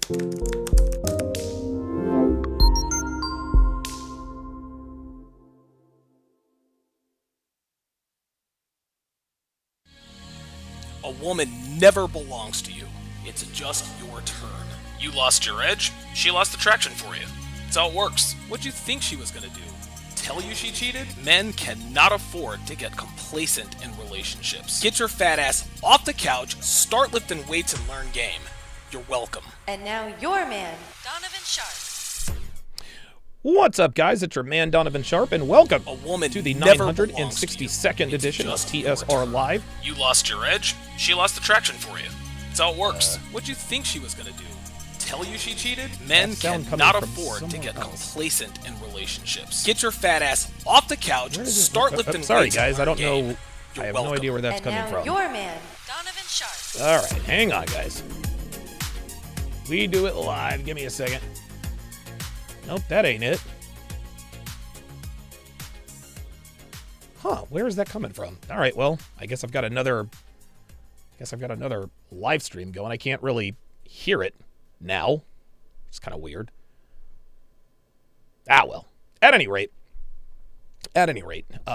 A woman never belongs to you. It's just your turn. You lost your edge, she lost the traction for you. That's how it works. What'd you think she was gonna do? Tell you she cheated? Men cannot afford to get complacent in relationships. Get your fat ass off the couch, start lifting weights, and learn game. You're welcome. And now your man, Donovan Sharpe. What's up, guys? It's your man, Donovan Sharpe, and welcome A woman to the never 962nd edition of TSR Live. You lost your edge, she lost the traction for you. That's how it works. What'd you think she was gonna do? Tell you she cheated? Men cannot afford to get complacent in relationships. Get your fat ass off the couch, start lifting weights. Sorry, guys, I don't know. You're I have welcome. no idea where that's And coming now from. your man, Donovan Sharpe. All right, hang on, guys. We do it live. Give me a second. Nope, that ain't it. Huh, where is that coming from? All right, well, I guess I've got another live stream going. I can't really hear it now. It's kind of weird. Ah, well. At any rate,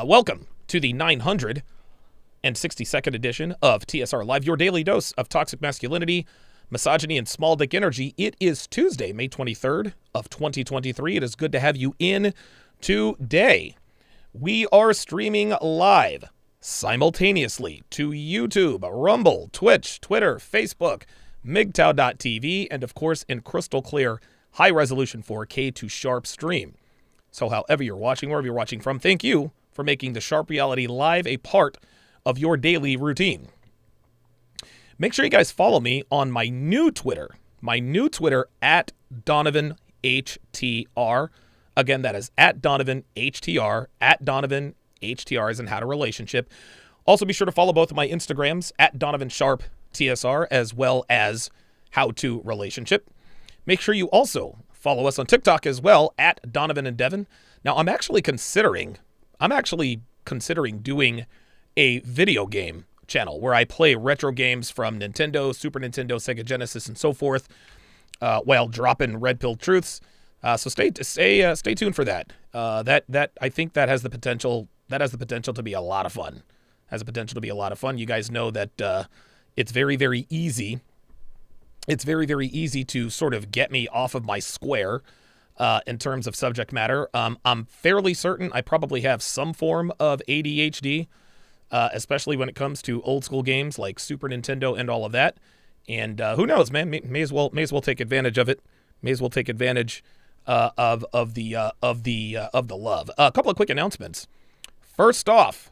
welcome to the 962nd edition of TSR Live, your daily dose of toxic masculinity, misogyny, and small dick energy. It is Tuesday, May 23rd of 2023. It is good to have you in today. We are streaming live simultaneously to YouTube, Rumble, Twitch, Twitter, Facebook, MGTOW.tv, and of course in crystal clear high-resolution 4K to Sharpe stream. So however you're watching, wherever you're watching from, thank you for making the Sharpe Reality Live a part of your daily routine. Make sure you guys follow me on my new Twitter at DonovanHTR. Again, that is at DonovanHTR, at DonovanHTR as in how to relationship. Also, be sure to follow both of my Instagrams at Donovan Sharpe TSR as well as How to Relationship. Make sure you also follow us on TikTok as well at Donovan and Devin. Now, I'm actually considering doing a video game channel where I play retro games from Nintendo, Super Nintendo, Sega Genesis, and so forth, while dropping red pill truths. So stay tuned for that. That I think that has the potential. That has the potential to be a lot of fun. You guys know that it's very, very easy. It's very, very easy to sort of get me off of my square in terms of subject matter. I'm fairly certain I probably have some form of ADHD, especially when it comes to old school games like Super Nintendo and all of that. And who knows, man? May as well take advantage of it. May as well take advantage of the love. A couple of quick announcements. First off,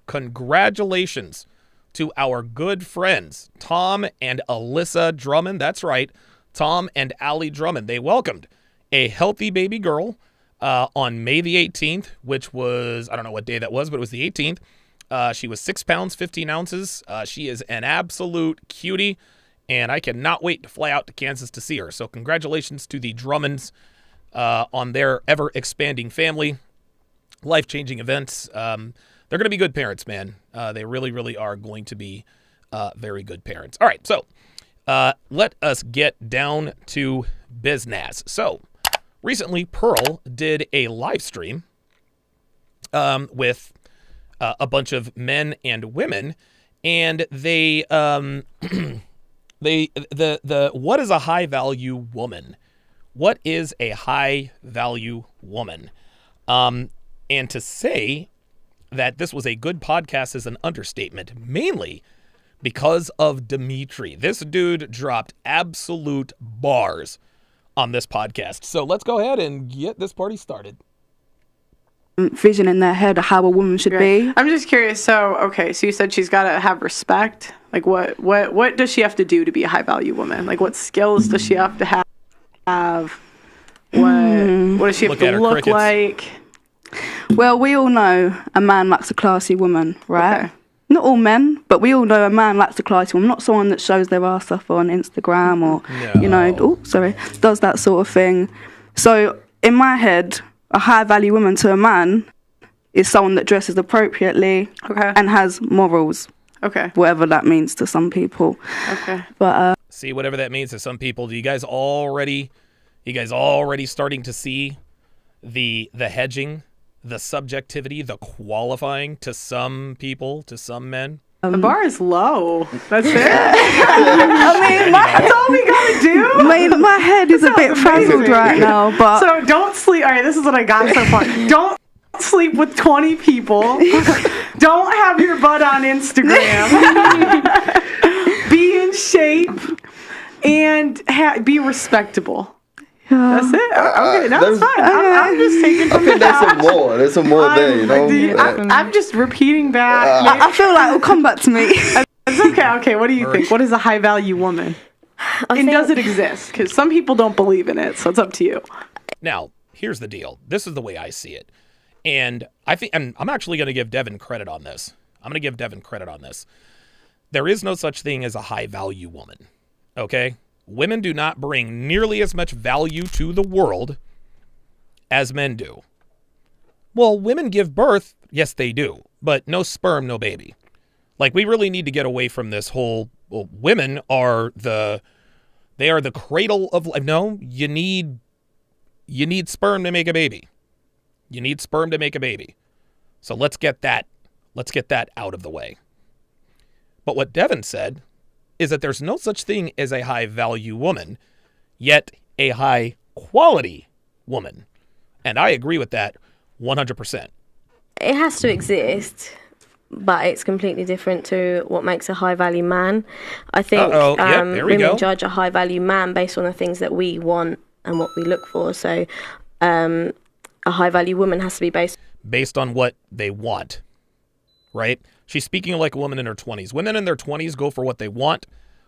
congratulations to our good friends Tom and Alyssa Drummond. That's right, Tom and Allie Drummond. They welcomed a healthy baby girl on May the 18th, which was, I don't know what day that was, but it was the 18th. She was 6 pounds, 15 ounces. She is an absolute cutie, and I cannot wait to fly out to Kansas to see her. So congratulations to the Drummonds on their ever-expanding family. Life-changing events. They're going to be good parents, man. They really, really are going to be very good parents. All right, so let us get down to business. So recently, Pearl did a live stream with a bunch of men and women, and they what is a high value woman? What is a high value woman? And to say that this was a good podcast is an understatement, mainly because of Dimitri. This dude dropped absolute bars on this podcast. So let's go ahead and get this party started. Vision in their head of how a woman should be. I'm just curious. So you said she's got to have respect. Like, what does she have to do to be a high value woman? Like, what skills does she have to have? What does she have to look like? Well, we all know a man likes a classy woman, right? Okay. Not all men, but we all know a man likes a classy woman. Not someone that shows their ass off on Instagram or, does that sort of thing. So in my head, a high value woman to a man is someone that dresses appropriately and has morals. Okay. Whatever that means to some people. Okay. But See, whatever that means to some people. Do you guys already starting to see the hedging, the subjectivity, the qualifying to some people, to some men? The bar is low. That's it. I mean, That's all we gotta do. my head is a bit frazzled right now, but So don't sleep. All right, this is what I got so far. Don't sleep with 20 people. Don't have your butt on Instagram. Be in shape and be respectable. That's it. Okay, that's fine. I'm just taking from the There's some more there, you know? I'm just repeating back. I feel like it'll come back to me. It's okay. Okay, what do you think? What is a high value woman? And does it exist? Because some people don't believe in it, so it's up to you. Now, here's the deal. This is the way I see it. And I'm actually going to give Devin credit on this. There is no such thing as a high value woman. Okay? Women do not bring nearly as much value to the world as men do. Well, women give birth. Yes, they do. But no sperm, no baby. Like, we really need to get away from this whole, well, women are the cradle of life. No, you need sperm to make a baby. You need sperm to make a baby. So let's get that out of the way. But what Devin said is that there's no such thing as a high value woman, yet a high quality woman. And I agree with that 100%. It has to exist, but it's completely different to what makes a high value man. I think women judge a high value man based on the things that we want and what we look for. So a high value woman has to be based on what they want, right? She's speaking like a woman in her 20s. Women in their 20s go for what they want.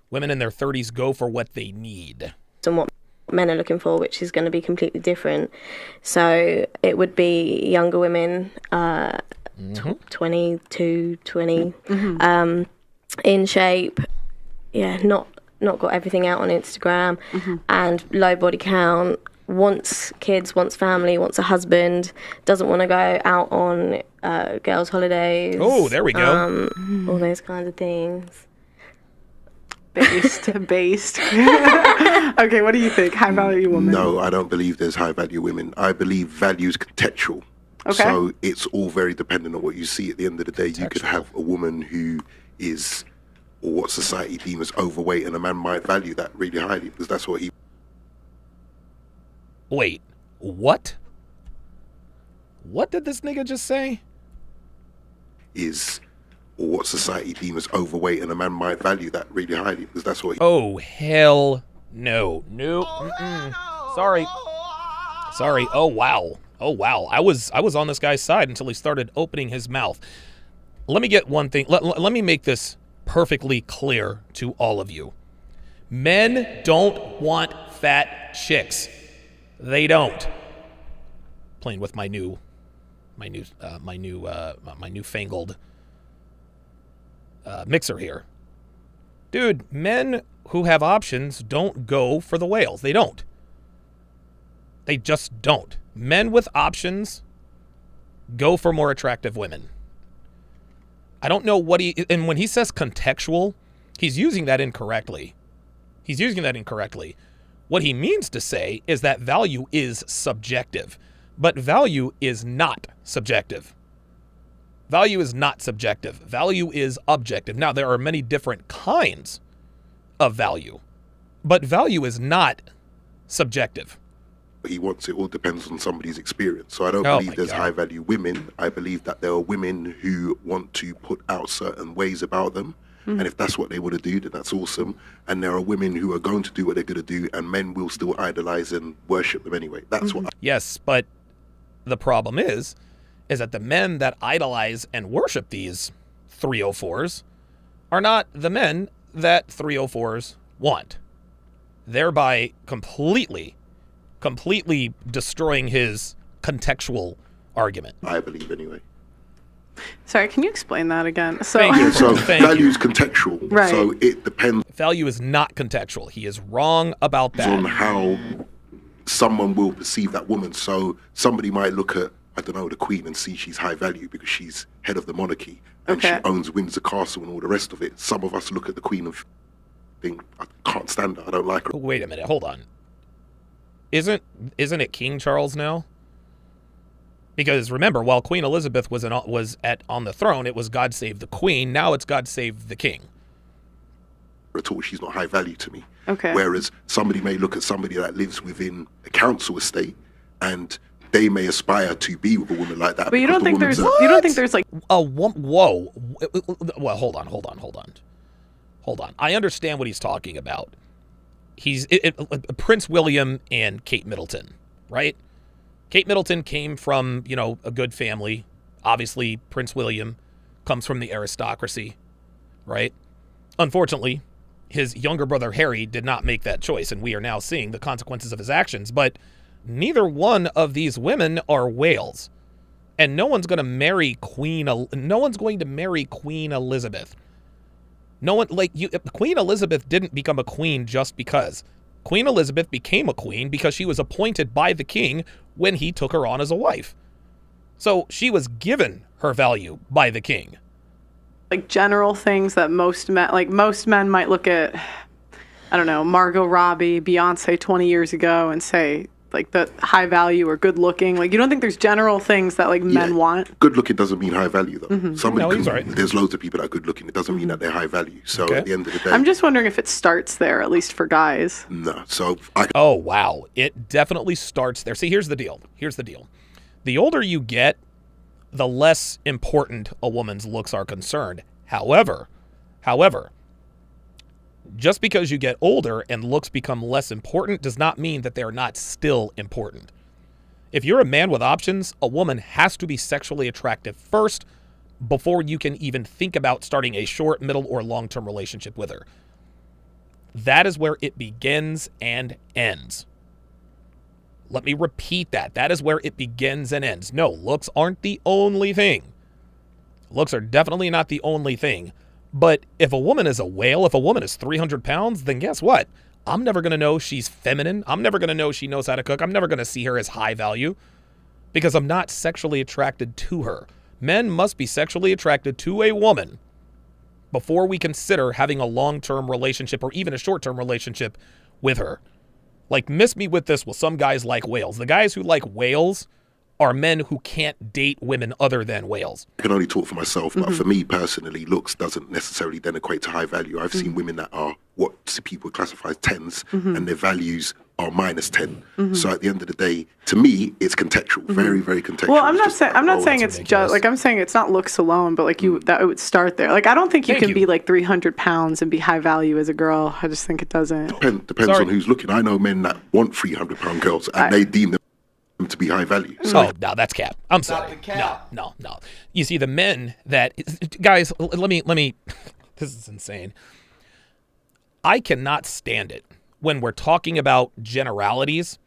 Women in their 30s go for what they need. And what men are looking for, which is going to be completely different. So it would be younger women, 22, 20, in shape, not got everything out on Instagram, and low body count, wants kids, wants family, wants a husband, doesn't want to go out on girls' holidays. Oh, there we go. All those kinds of things. Based. Okay, what do you think? High value woman? No, I don't believe there's high value women. I believe value is contextual. Okay. So it's all very dependent on what you see. At the end of the day, you could have a woman who is, or what society deems as overweight, and a man might value that really highly because that's what he... Wait, what? What did this nigga just say? Is, or what society deems as overweight, and a man might value that really highly because that's what he... Oh, hell no. No. Sorry. Oh, wow. I was on this guy's side until he started opening his mouth. Let me get one thing. Let me make this perfectly clear to all of you. Men don't want fat chicks. They don't. Playing with my newfangled mixer here. Dude, men who have options don't go for the whales. They don't. They just don't. Men with options go for more attractive women. I don't know what and when he says contextual, he's using that incorrectly. What he means to say is that value is subjective, but value is not subjective. Value is objective. Now, there are many different kinds of value, but value is not subjective. He wants it all depends on somebody's experience. So I don't believe there's high value women. I believe that there are women who want to put out certain ways about them. And if that's what they want to do, then that's awesome. And there are women who are going to do what they're going to do, and men will still idolize and worship them anyway. That's what. Yes, but the problem is that the men that idolize and worship these 304s are not the men that 304s want, thereby completely destroying his contextual argument. I believe anyway. Sorry, can you explain that again? So, Thank you. So value is contextual. Right. So it depends. Value is not contextual. He is wrong about that. On how someone will perceive that woman. So somebody might look at, I don't know, the Queen and see she's high value because she's head of the monarchy and she owns Windsor Castle and all the rest of it. Some of us look at the Queen and think I can't stand her. I don't like her. Wait a minute, hold on. Isn't it King Charles now? Because remember, while Queen Elizabeth was on the throne, it was God Save the Queen. Now it's God Save the King. At all, she's not high value to me. Okay. Whereas somebody may look at somebody that lives within a council estate and they may aspire to be with a woman like that. But you don't think there's like whoa. Well, hold on. I understand what he's talking about. He's Prince William and Kate Middleton, right? Kate Middleton came from, a good family. Obviously, Prince William comes from the aristocracy, right? Unfortunately, his younger brother Harry did not make that choice, and we are now seeing the consequences of his actions. But neither one of these women are whales, and no one's going to marry Queen Elizabeth. No one Queen Elizabeth didn't become a queen just because. Queen Elizabeth became a queen because she was appointed by the king when he took her on as a wife. So she was given her value by the king. Like general things that most men might look at, I don't know, Margot Robbie, Beyonce 20 years ago and say like the high value or good looking. Like you don't think there's general things that men want? Good looking doesn't mean high value though. Mm-hmm. There's loads of people that are good looking. It doesn't mean that they're high value. So at the end of the day, I'm just wondering if it starts there, at least for guys. No. Oh wow, it definitely starts there. See, here's the deal. The older you get, the less important a woman's looks are concerned. However, just because you get older and looks become less important does not mean that they're not still important. If you're a man with options, a woman has to be sexually attractive first before you can even think about starting a short, middle, or long-term relationship with her. That is where it begins and ends. Let me repeat that. That is where it begins and ends. No, looks aren't the only thing. Looks are definitely not the only thing. But if a woman is a whale, if a woman is 300 pounds, then guess what? I'm never going to know she's feminine. I'm never going to know she knows how to cook. I'm never going to see her as high value because I'm not sexually attracted to her. Men must be sexually attracted to a woman before we consider having a long-term relationship or even a short-term relationship with her. Like, miss me with this, well, some guys like whales. The guys who like whales are men who can't date women other than whales. I can only talk for myself, but for me personally, looks doesn't necessarily then equate to high value. I've seen women that are what people classify as 10s, and their values are minus 10. So at the end of the day, to me, it's contextual, very, very contextual. Well, I'm not saying it's just like, I'm saying it's not looks alone, but like that it would start there. Like, I don't think you can be like 300 pounds and be high value as a girl. I just think it doesn't. Depends on who's looking. I know men that want 300-pound girls and they deem them to be high value. So no, that's cap. I'm sorry. No. You see, the men that guys, let me. This is insane. I cannot stand it when we're talking about generalities,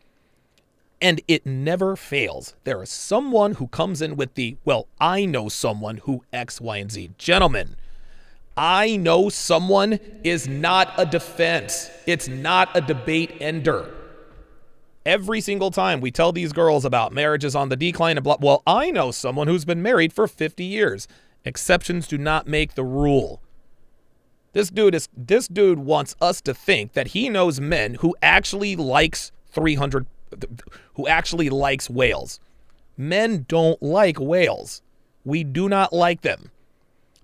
and it never fails. There is someone who comes in with I know someone who X, Y, and Z. Gentlemen, I know someone is not a defense. It's not a debate ender. Every single time we tell these girls about marriages on the decline and blah, I know someone who's been married for 50 years. Exceptions do not make the rule. This dude wants us to think that he knows men who actually likes whales. Men don't like whales. We do not like them.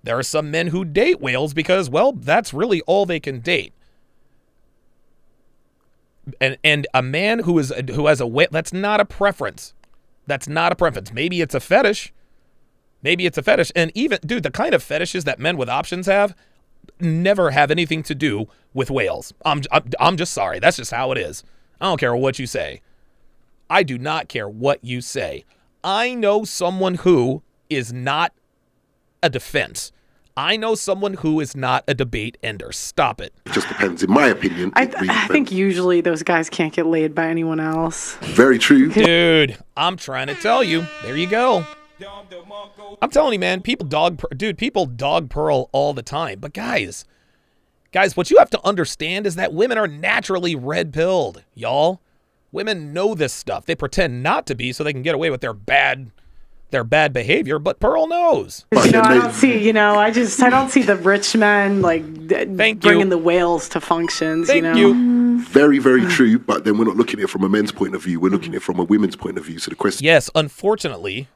There are some men who date whales because, that's really all they can date. And a man who has a whale, that's not a preference. Maybe it's a fetish. And even, dude, the kind of fetishes that men with options have never have anything to do with whales. I'm just sorry. That's just how it is. I don't care what you say. I do not care what you say. I know someone who is not a defense. I know someone who is not a debate ender. Stop it. It just depends. In my opinion, I think usually those guys can't get laid by anyone else. Very true. Dude, I'm trying to tell you. There you go. I'm telling you, man, people dog pearl all the time. But guys, what you have to understand is that women are naturally red-pilled, y'all. Women know this stuff. They pretend not to be so they can get away with their bad their bad behavior, but Pearl knows. I don't see, I don't see the rich men bringing the whales to functions. Thank you. Very, very true. But then we're not looking at it from a men's point of view. We're looking at it from a women's point of view. So the question. Yes, unfortunately,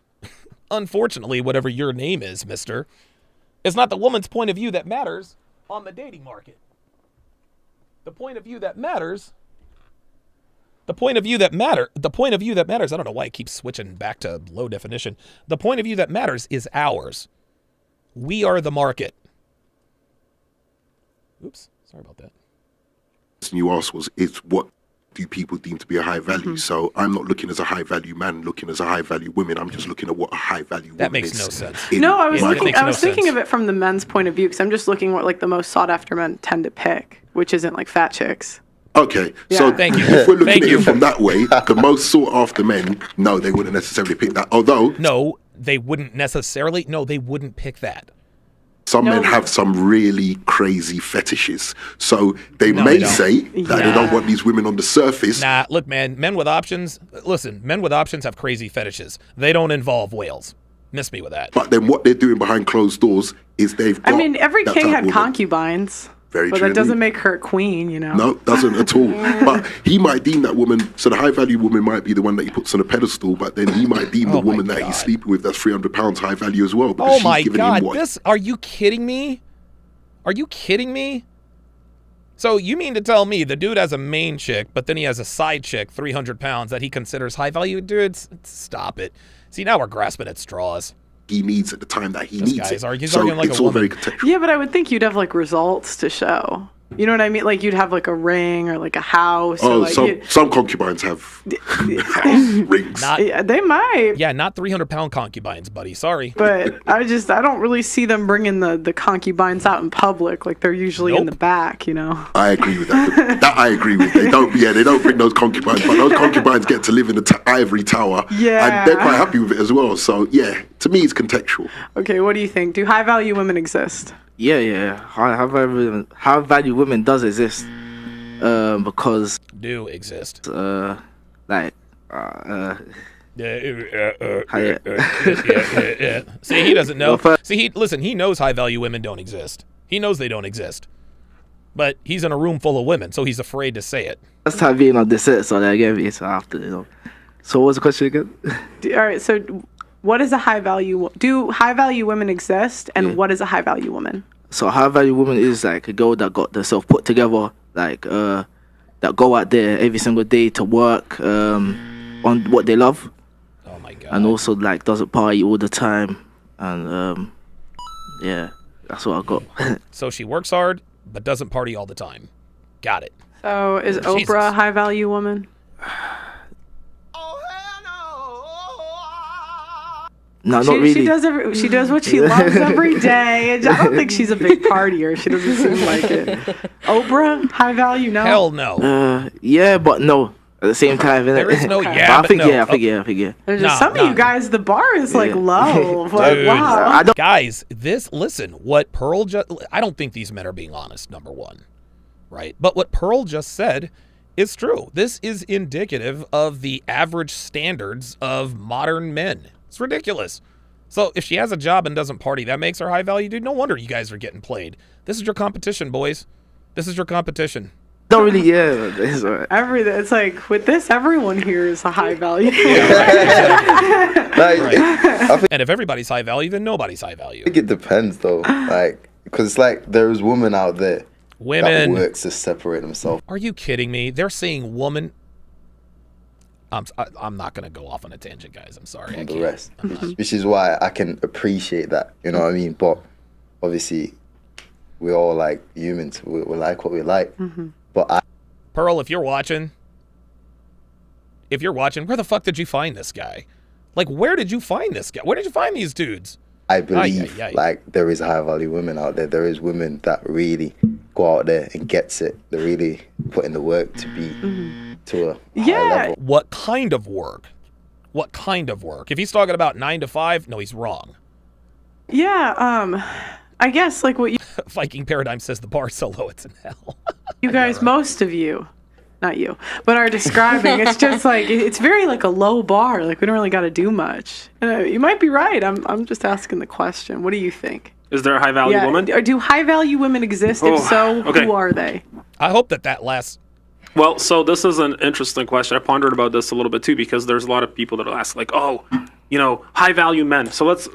whatever your name is, mister, it's not the woman's point of view that matters on the dating market. The point of view that matters. I don't know why I keep switching back to low definition. The point of view that matters is ours. We are the market. Oops, sorry about that. You asked is what do people deem to be a high value? So I'm not looking as a high value man, looking as a high value woman. I'm just looking at what a high value woman is. That makes no sense. I was thinking of it from the men's point of view because I'm just looking what the most sought after men tend to pick, which isn't fat chicks. Okay, so thank you. If we're looking at it from that way, the most sought after men, no, they wouldn't necessarily pick that. Although they wouldn't pick that. Some men have some really crazy fetishes. So they may say that they don't want these women on the surface. Nah, look, man, men with options have crazy fetishes. They don't involve whales. Miss me with that. But then what they're doing behind closed doors is they've got every king had concubines. Very but true. That doesn't make her a queen, No, doesn't at all. But he might deem that woman, so the high value woman might be the one that he puts on a pedestal, but then he might deem the woman that he's sleeping with that's £300 high value as well. Oh my God, are you kidding me? So you mean to tell me the dude has a main chick, but then he has a side chick, 300 pounds, that he considers high value? Dudes, stop it. See, now we're grasping at straws. He needs at the time that he needs it. He's arguing like it's a all woman. very contextual. Yeah, but I would think you'd have results to show. You know what I mean? You'd have a ring or a house. Some concubines have house rings. They might. Yeah, not 300-pound concubines, buddy. Sorry. But I don't really see them bringing the concubines out in public. They're usually in the back, I agree with that. That I agree with. They don't bring those concubines, but those concubines get to live in the ivory tower. Yeah. And they're quite happy with it as well. So, yeah, to me, it's contextual. Okay, what do you think? Do high-value women exist? Yeah. High value women does exist, because do exist. See, he doesn't know. He knows high value women don't exist. He knows they don't exist, but he's in a room full of women, so he's afraid to say it. That's time being on this set, so I gave it after. So what was the question again? All right, so. What is a high value? Do high value women exist? And what is a high value woman? So a high value woman is a girl that got themselves put together, that go out there every single day to work on what they love. Oh my God! And also doesn't party all the time, and that's what I got. So she works hard but doesn't party all the time. Got it. So is Oprah a high value woman? No, not really. She does what she loves every day. I don't think she's a big partier. She doesn't seem like it. Oprah, high value, no. Hell no. Yeah, but no. At the same time, there is no okay. I think no. I think yeah. There's just some of you guys, the bar is low. Dude, wow. Guys, what Pearl I don't think these men are being honest, number one. Right? But what Pearl just said is true. This is indicative of the average standards of modern men. It's ridiculous. So if she has a job and doesn't party, that makes her high value, dude. No wonder you guys are getting played. This is your competition, boys. This is your competition. Don't really, it's all right. It's with this, everyone here is a high value. Right. And if everybody's high value, then nobody's high value. I think it depends, though. Because there's women out there that works to separate themselves. Are you kidding me? They're saying woman. I'm not gonna go off on a tangent, guys. I'm sorry. And the rest, which is why I can appreciate that. You know what I mean? But obviously, we're all humans. We like what we like. Mm-hmm. But Pearl, if you're watching, where the fuck did you find this guy? Where did you find this guy? Where did you find these dudes? I believe there is high value women out there. There is women that really go out there and gets it. They really put in the work to be to a high level. What kind of work? If he's talking about 9 to 5, no, he's wrong. Yeah, I guess what you Viking Paradigm says the bar so low it's in hell. you guys, most of you, not you, but are describing. It's just like, it's very like a low bar. Like we don't really got to do much. You might be right. I'm just asking the question. What do you think? Is there a high value woman? Or do high value women exist? If so, who are they? I hope that lasts. Well, so this is an interesting question. I pondered about this a little bit too, because there's a lot of people that will ask like, oh, high value men. So that's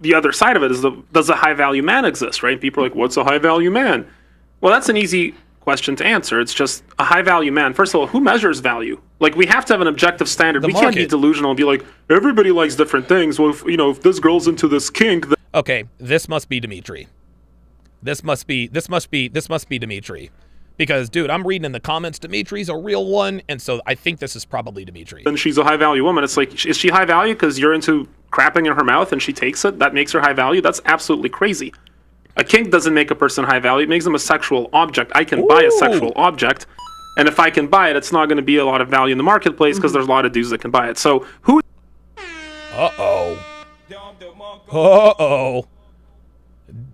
the other side of it is does a high value man exist, right? People are like, what's a high value man? Well, that's an easy question to answer. It's just a high value man. First of all, who measures value? Like we have to have an objective standard. We can't be delusional and be like, everybody likes different things. Well, if this girl's into this kink. Okay, this must be Dimitri. This must be Dimitri. Because, dude, I'm reading in the comments, Dimitri's a real one, and so I think this is probably Dimitri. And she's a high value woman. It's like, is she high value because you're into crapping in her mouth and she takes it? That makes her high value? That's absolutely crazy. A kink doesn't make a person high value. It makes them a sexual object. I can buy a sexual object, and if I can buy it, it's not going to be a lot of value in the marketplace because there's a lot of dudes that can buy it. So who... Uh-oh.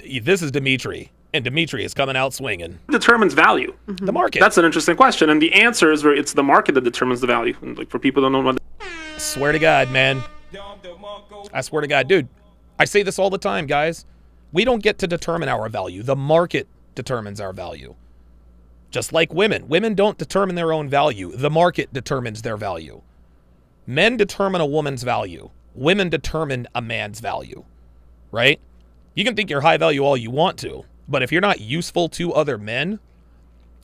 This is Dimitri. And Dimitri is coming out swinging. Determines value? The market. That's an interesting question. And the answer is it's the market that determines the value. And like for people who don't know what... Swear to God, man. I swear to God. Dude, I say this all the time, guys. We don't get to determine our value. The market determines our value. Just like women. Women don't determine their own value. The market determines their value. Men determine a woman's value. Women determine a man's value. Right? You can think you're high value all you want to. But if you're not useful to other men,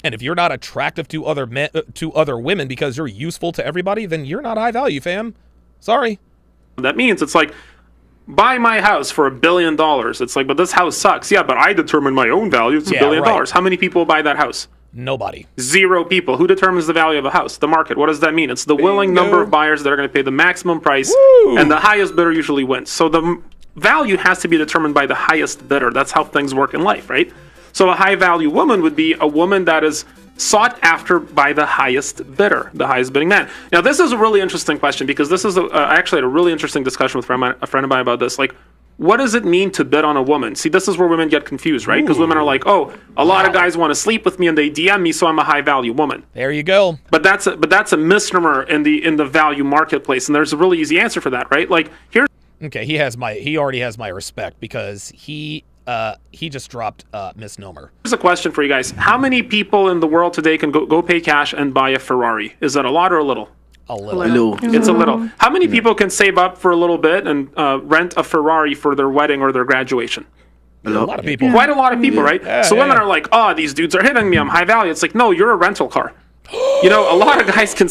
and if you're not attractive to other men, to other women because you're useful to everybody, then you're not high value, fam. Sorry. That means it's like, buy my house for $1 billion. It's like, but this house sucks. Yeah, but I determine my own value. It's $1 billion. Right. How many people buy that house? Nobody. 0 people. Who determines the value of a house? The market. What does that mean? It's the willing number of buyers that are going to pay the maximum price, and the highest bidder usually wins. So the value has to be determined by the highest bidder. That's how things work in life, right? So a high value woman would be a woman that is sought after by the highest bidder, the highest bidding man. Now, this is a really interesting question because this is I actually had a really interesting discussion with a friend of mine about this. Like, what does it mean to bid on a woman? See, this is where women get confused, right? Because women are like, oh, a lot of guys want to sleep with me and they DM me, so I'm a high value woman. There you go. But that's a misnomer in the value marketplace, and there's a really easy answer for that, right? Like here's. Okay, he already has my respect because he just dropped misnomer. Here's a question for you guys. How many people in the world today can go pay cash and buy a Ferrari? Is that a lot or a little? A little. It's a little. How many people can save up for a little bit and rent a Ferrari for their wedding or their graduation? A lot of people. Quite a lot of people, right? Yeah, so women are like, oh, these dudes are hitting me. I'm high value. It's like, no, you're a rental car. A lot of guys can...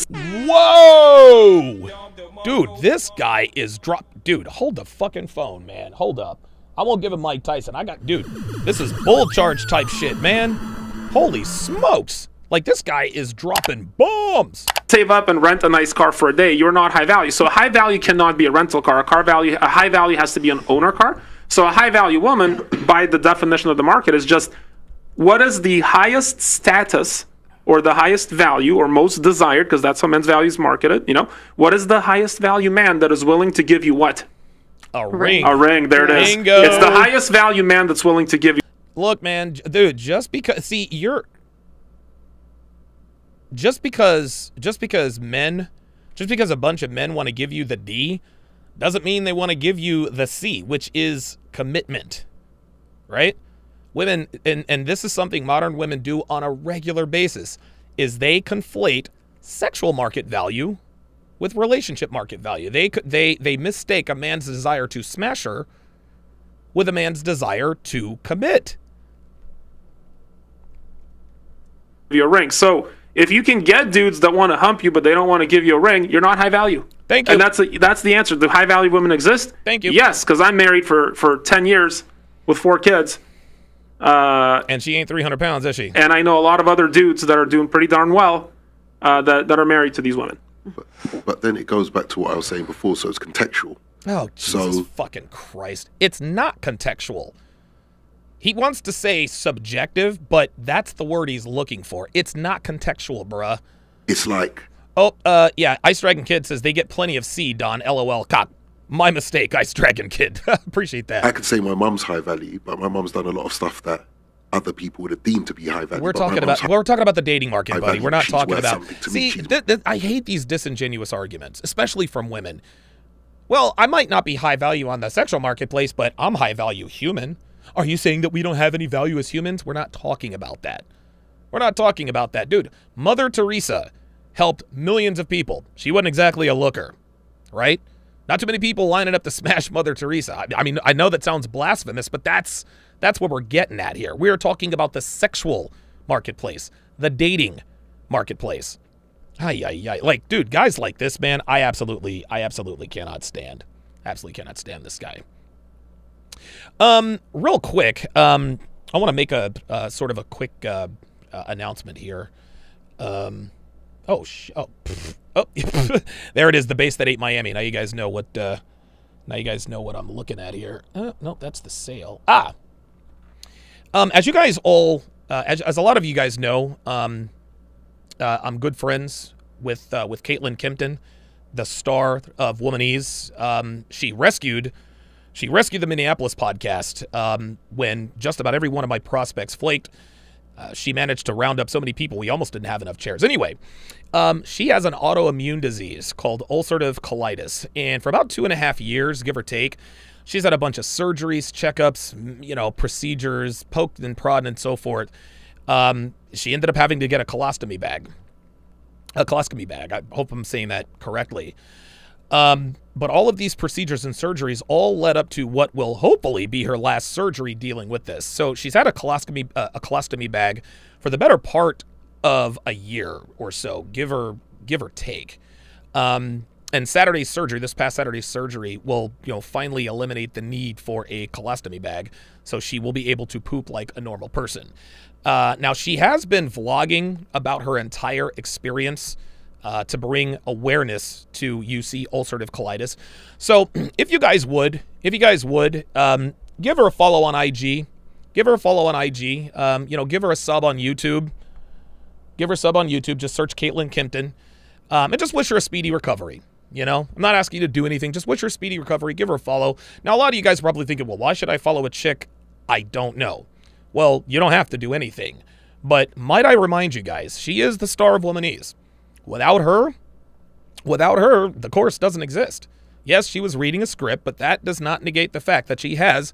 Whoa! Dude, this guy is Dude, hold the fucking phone, man. Hold up. I won't give him Mike Tyson. Dude, this is bull charge type shit, man. Holy smokes. Like, this guy is dropping bombs. Save up and rent a nice car for a day. You're not high value. So a high value cannot be a rental car. A high value has to be an owner car. So a high value woman, by the definition of the market, is just what is the highest status or the highest value or most desired, because that's how men's values marketed, what is the highest value man that is willing to give you what? A ring. A ring, there it is. Bingo. It's the highest value man that's willing to give you. Look, man, dude, just because a bunch of men want to give you the D doesn't mean they want to give you the C, which is commitment, right? Women, and this is something modern women do on a regular basis, is they conflate sexual market value with relationship market value. They mistake a man's desire to smash her with a man's desire to commit. Your ring. So if you can get dudes that want to hump you but they don't want to give you a ring, you're not high value. Thank you. And that's the answer. Do high value women exist? Thank you. Yes, because I'm married for 10 years with 4 kids. And she ain't 300 pounds, is she? And I know a lot of other dudes that are doing pretty darn well that are married to these women. But then it goes back to what I was saying before, so it's contextual. Oh, Jesus fucking Christ. It's not contextual. He wants to say subjective, but that's the word he's looking for. It's not contextual, bruh. It's like... Oh, yeah, Ice Dragon Kid says they get plenty of C, Don. LOL, cock. My mistake, Ice Dragon Kid. Appreciate that. I could say my mum's high value, but my mum's done a lot of stuff that other people would have deemed to be high value. We're talking about the dating market, buddy. We're not talking about. See, I hate these disingenuous arguments, especially from women. Well, I might not be high value on the sexual marketplace, but I'm high value human. Are you saying that we don't have any value as humans? We're not talking about that. We're not talking about that. Dude, Mother Teresa helped millions of people. She wasn't exactly a looker, right? Not too many people lining up to smash Mother Teresa. I mean, I know that sounds blasphemous, but that's what we're getting at here. We're talking about the sexual marketplace, the dating marketplace. Like, dude, guys like this, man, I absolutely cannot stand. Absolutely cannot stand this guy. Real quick, I want to make a sort of a quick announcement here. There it is, the base that ate Miami. Now you guys know what I'm looking at here. No, that's the sale. As you guys all, as a lot of you guys know, I'm good friends with Caitlin Kempton, the star of Womanese. She rescued the Minneapolis podcast when just about every one of my prospects flaked. She managed to round up so many people we almost didn't have enough chairs. Anyway, she has an autoimmune disease called ulcerative colitis, and for about 2.5 years, give or take, she's had a bunch of surgeries, checkups, procedures, poked and prodded and so forth. She ended up having to get a colostomy bag. I hope I'm saying that correctly. But all of these procedures and surgeries all led up to what will hopefully be her last surgery dealing with this. So she's had a colostomy bag for the better part of a year or so, give or take. And this past Saturday's surgery will, finally eliminate the need for a colostomy bag. So she will be able to poop like a normal person. Now she has been vlogging about her entire experience to bring awareness to UC ulcerative colitis. So if you guys would, give her a follow on IG. Give her a sub on YouTube. Give her a sub on YouTube. Just search Caitlin Kempton. And just wish her a speedy recovery. I'm not asking you to do anything. Just wish her a speedy recovery. Give her a follow. Now, a lot of you guys are probably thinking, well, why should I follow a chick? I don't know. Well, you don't have to do anything. But might I remind you guys, she is the star of Womanese. Without her, the course doesn't exist. Yes, she was reading a script, but that does not negate the fact that she has,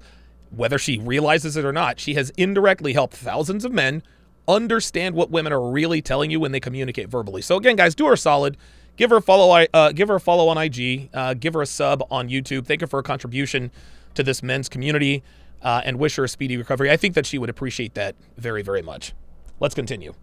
whether she realizes it or not, she has indirectly helped thousands of men understand what women are really telling you when they communicate verbally. So again, guys, do her a solid. Give her a follow on IG. Give her a sub on YouTube. Thank her for her contribution to this men's community, and wish her a speedy recovery. I think that she would appreciate that very, very much. Let's continue.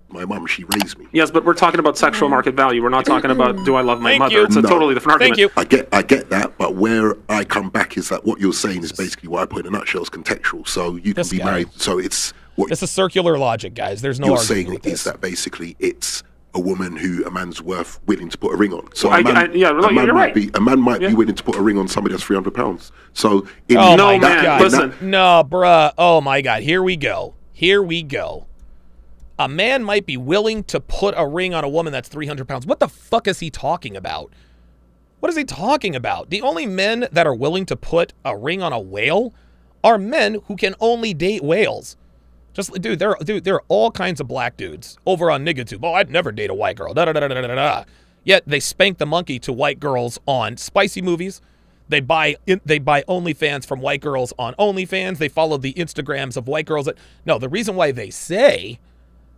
My mom, she raised me. Yes, but we're talking about sexual market value. We're not talking about do I love my mother. It's a totally different argument. Thank you. I get that, but where I come back is that what you're saying is basically what I put in a nutshell is contextual. So you can be married. So it's what this is circular logic, guys. There's no you're argument saying with this. Is that basically it's a woman who a man's willing to put a ring on. So you're right. A man might be willing to put a ring on somebody that's £300. So listen, no, bruh. Oh my God, here we go. A man might be willing to put a ring on a woman that's 300 pounds. What the fuck is he talking about? What is he talking about? The only men that are willing to put a ring on a whale are men who can only date whales. There are all kinds of black dudes over on NiggaTube. Oh, I'd never date a white girl. Yet they spank the monkey to white girls on spicy movies. They buy OnlyFans from white girls on OnlyFans. They follow the Instagrams of white girls. The reason why they say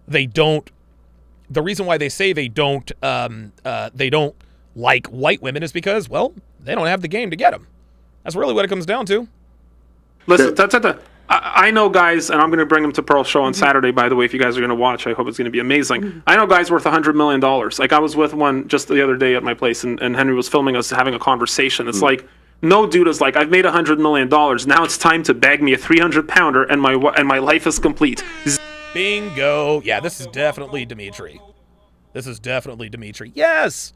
they don't like white women is because, well, they don't have the game to get them. That's really what it comes down to. Listen, I know guys, and I'm going to bring them to Pearl's show on Saturday, by the way, if you guys are going to watch. I hope it's going to be amazing. I know guys worth $100 million. Like, I was with one just the other day at my place, and Henry was filming us having a conversation. It's like, no dude is like, I've made $100 million. Now it's time to bag me a 300-pounder, and my life is complete. Bingo. Yeah, this is definitely Dimitri. Yes.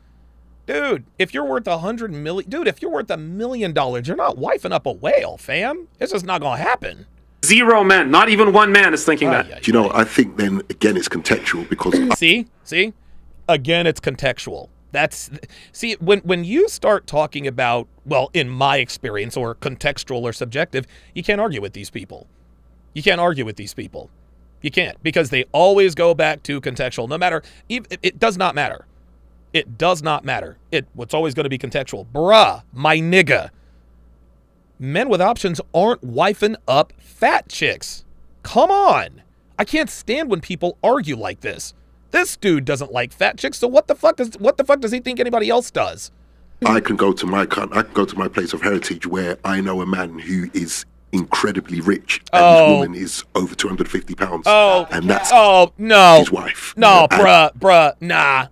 Dude, if you're worth $100 million, if you're worth $1 million, you're not wifing up a whale, fam. It's just not going to happen. Zero men, not even one man is thinking that. Do you know, I think then, again, it's contextual because... See? Again, it's contextual. When you start talking about, well, in my experience, or contextual or subjective, you can't argue with these people. You can't argue with these people. You can't, because they always go back to contextual. No matter, it does not matter. It does not matter. What's always going to be contextual. Bruh, my nigga. Men with options aren't wifing up fat chicks. Come on. I can't stand when people argue like this. This dude doesn't like fat chicks, so what the fuck does he think anybody else does? I can go to my place of heritage where I know a man who is incredibly rich and his woman is over 250 pounds. And that's no. his wife. No, bruh, nah,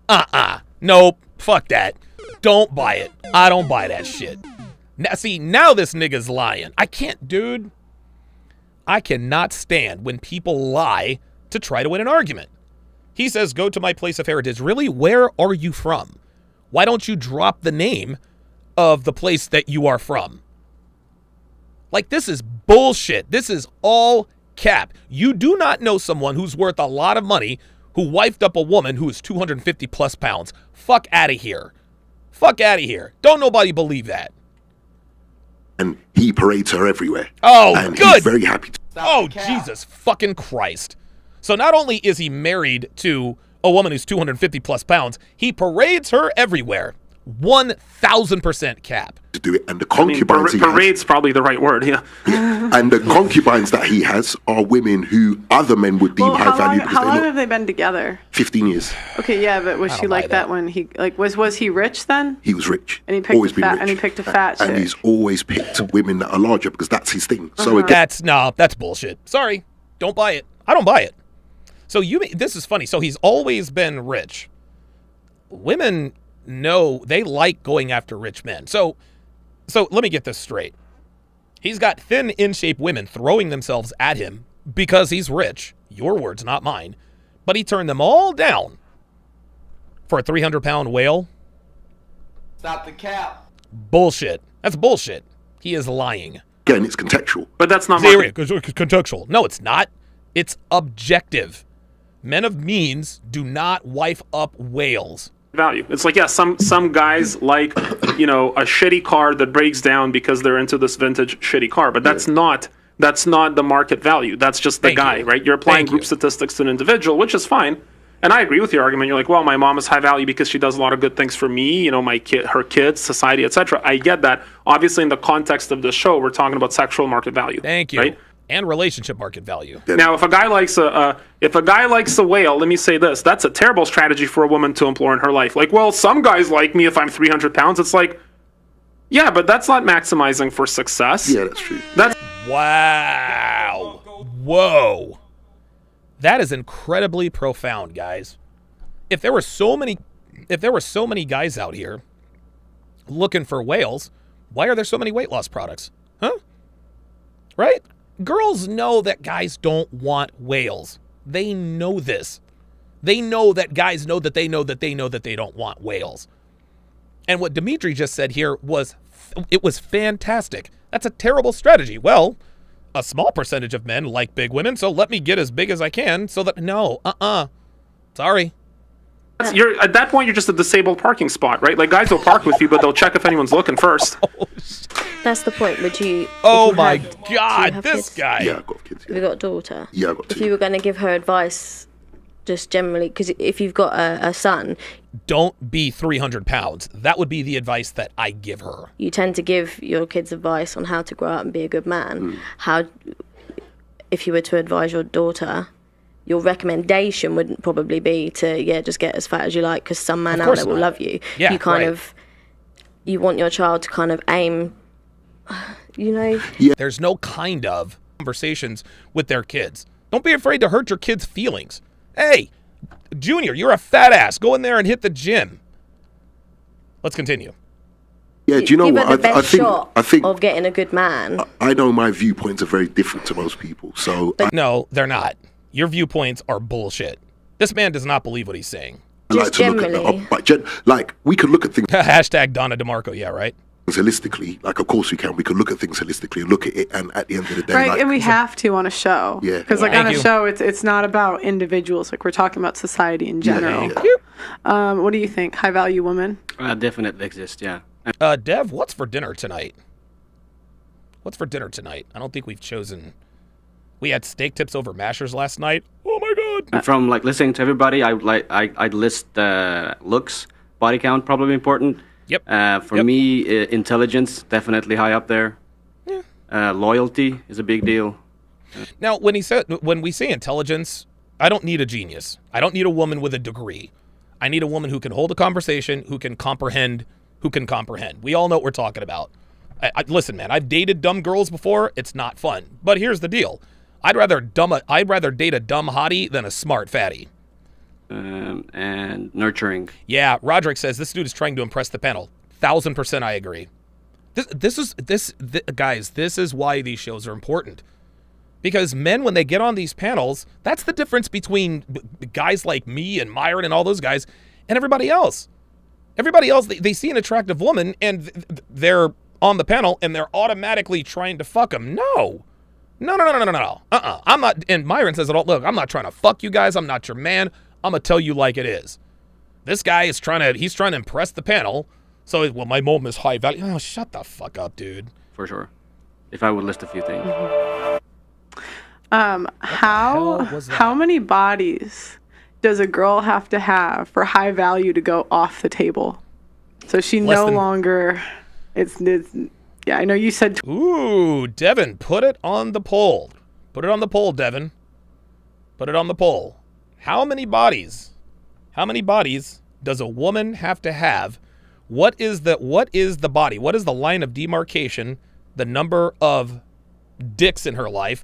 nope, fuck that. Don't buy it. I don't buy that shit. Now this nigga's lying. I cannot stand when people lie to try to win an argument. He says, go to my place of heritage. Really? Where are you from? Why don't you drop the name of the place that you are from? Like, this is bullshit. This is all cap. You do not know someone who's worth a lot of money who wifed up a woman who is 250 plus pounds. Fuck out of here. Fuck out of here. Don't nobody believe that. And he parades her everywhere. Oh, and good. He's very happy. Jesus fucking Christ. So not only is he married to a woman who's 250 plus pounds, he parades her everywhere. 1,000% cap. To do it, and the concubines parade's probably the right word, yeah. And the concubines that he has are women who other men would deem high value. How long have they been together? 15 years. Okay, yeah, but was she like that when he was he rich then? He was rich. And he picked a fat chick. And he's always picked women that are larger because that's his thing. So that's bullshit. Sorry, don't buy it. I don't buy it. So this is funny. So he's always been rich. Women know they like going after rich men. So let me get this straight. He's got thin, in-shape women throwing themselves at him because he's rich. Your words, not mine. But he turned them all down for a 300-pound whale. Stop the cap. Bullshit. That's bullshit. He is lying. Again, it's contextual. But that's not contextual. No, it's not. It's objective. Men of means do not wife up whales. Value. It's like, yeah, some guys like, a shitty car that breaks down because they're into this vintage shitty car, but that's not the market value. That's just the guy, right? You're applying group statistics to an individual, which is fine. And I agree with your argument. You're like, well, my mom is high value because she does a lot of good things for me, her kids, society, etc. I get that. Obviously, in the context of this show, we're talking about sexual market value. Thank you. Right? And relationship market value. Now, if a guy likes a whale, let me say this: that's a terrible strategy for a woman to employ in her life. Like, well, some guys like me if I'm 300 pounds. It's like, yeah, but that's not maximizing for success. Yeah, that's true. Wow. Whoa. That is incredibly profound, guys. If there were so many guys out here looking for whales, why are there so many weight loss products? Huh? Right? Girls know that guys don't want whales. They know this. They know that guys know that they know that they know that they don't want whales. And what Dimitri just said here was fantastic. That's a terrible strategy. Well, a small percentage of men like big women, so let me get as big as I can so that sorry. At that point, you're just a disabled parking spot, right? Like, guys will park with you, but they'll check if anyone's looking first. That's the point. Would you? Oh my God, this kids? guy. Yeah, I've got kids. Have you got a daughter? Yeah, I've got two. If you were going to give her advice, just generally, because if you've got a son, don't be 300 pounds. That would be the advice that I give her. You tend to give your kids advice on how to grow up and be a good man. How, if you were to advise your daughter, your recommendation wouldn't probably be to just get as fat as you like, because some man out there will love you. Yeah, you want your child to kind of aim, Yeah. There's no kind of conversations with their kids. Don't be afraid to hurt your kids' feelings. Hey, Junior, you're a fat ass. Go in there and hit the gym. Let's continue. Yeah, do you know what? I think of getting a good man. I know my viewpoints are very different to most people. No, they're not. Your viewpoints are bullshit. This man does not believe what he's saying. Just generally. We could look at things. Hashtag Donna DeMarco, yeah, right? Holistically, like, of course we can. We can look at things holistically and look at it, and at the end of the day, right? And we have to on a show, yeah. Because on a show, it's not about individuals. Like, we're talking about society in general. Yeah. What do you think? High value woman? Definitely exists. Yeah. Dev, what's for dinner tonight? I don't think we've chosen We had steak tips over mashers last night. Oh my god! And from like listening to everybody, I'd list looks, body count, probably important. Yep. For me, intelligence definitely high up there. Yeah. Loyalty is a big deal. Now, when we say intelligence, I don't need a genius. I don't need a woman with a degree. I need a woman who can hold a conversation, who can comprehend. We all know what we're talking about. Listen, man, I've dated dumb girls before. It's not fun. But here's the deal. I'd rather date a dumb hottie than a smart fatty. And nurturing. Yeah, Roderick says this dude is trying to impress the panel. 1000% I agree. Guys, this is why these shows are important. Because men, when they get on these panels, that's the difference between guys like me and Myron and all those guys and everybody else. Everybody else, they see an attractive woman and they're on the panel and they're automatically trying to fuck them. No. I'm not, and Myron says it all, look, I'm not trying to fuck you guys. I'm not your man. I'm going to tell you like it is. This guy is trying to impress the panel. So, well, my mom is high value. Oh, shut the fuck up, dude. For sure. If I would list a few things. How many bodies does a girl have to have for high value to go off the table? So she no longer, yeah, I know you said. Ooh, Devin, put it on the poll. Put it on the poll, Devin. Put it on the poll. How many bodies does a woman have to have? What is the body? What is the line of demarcation, the number of dicks in her life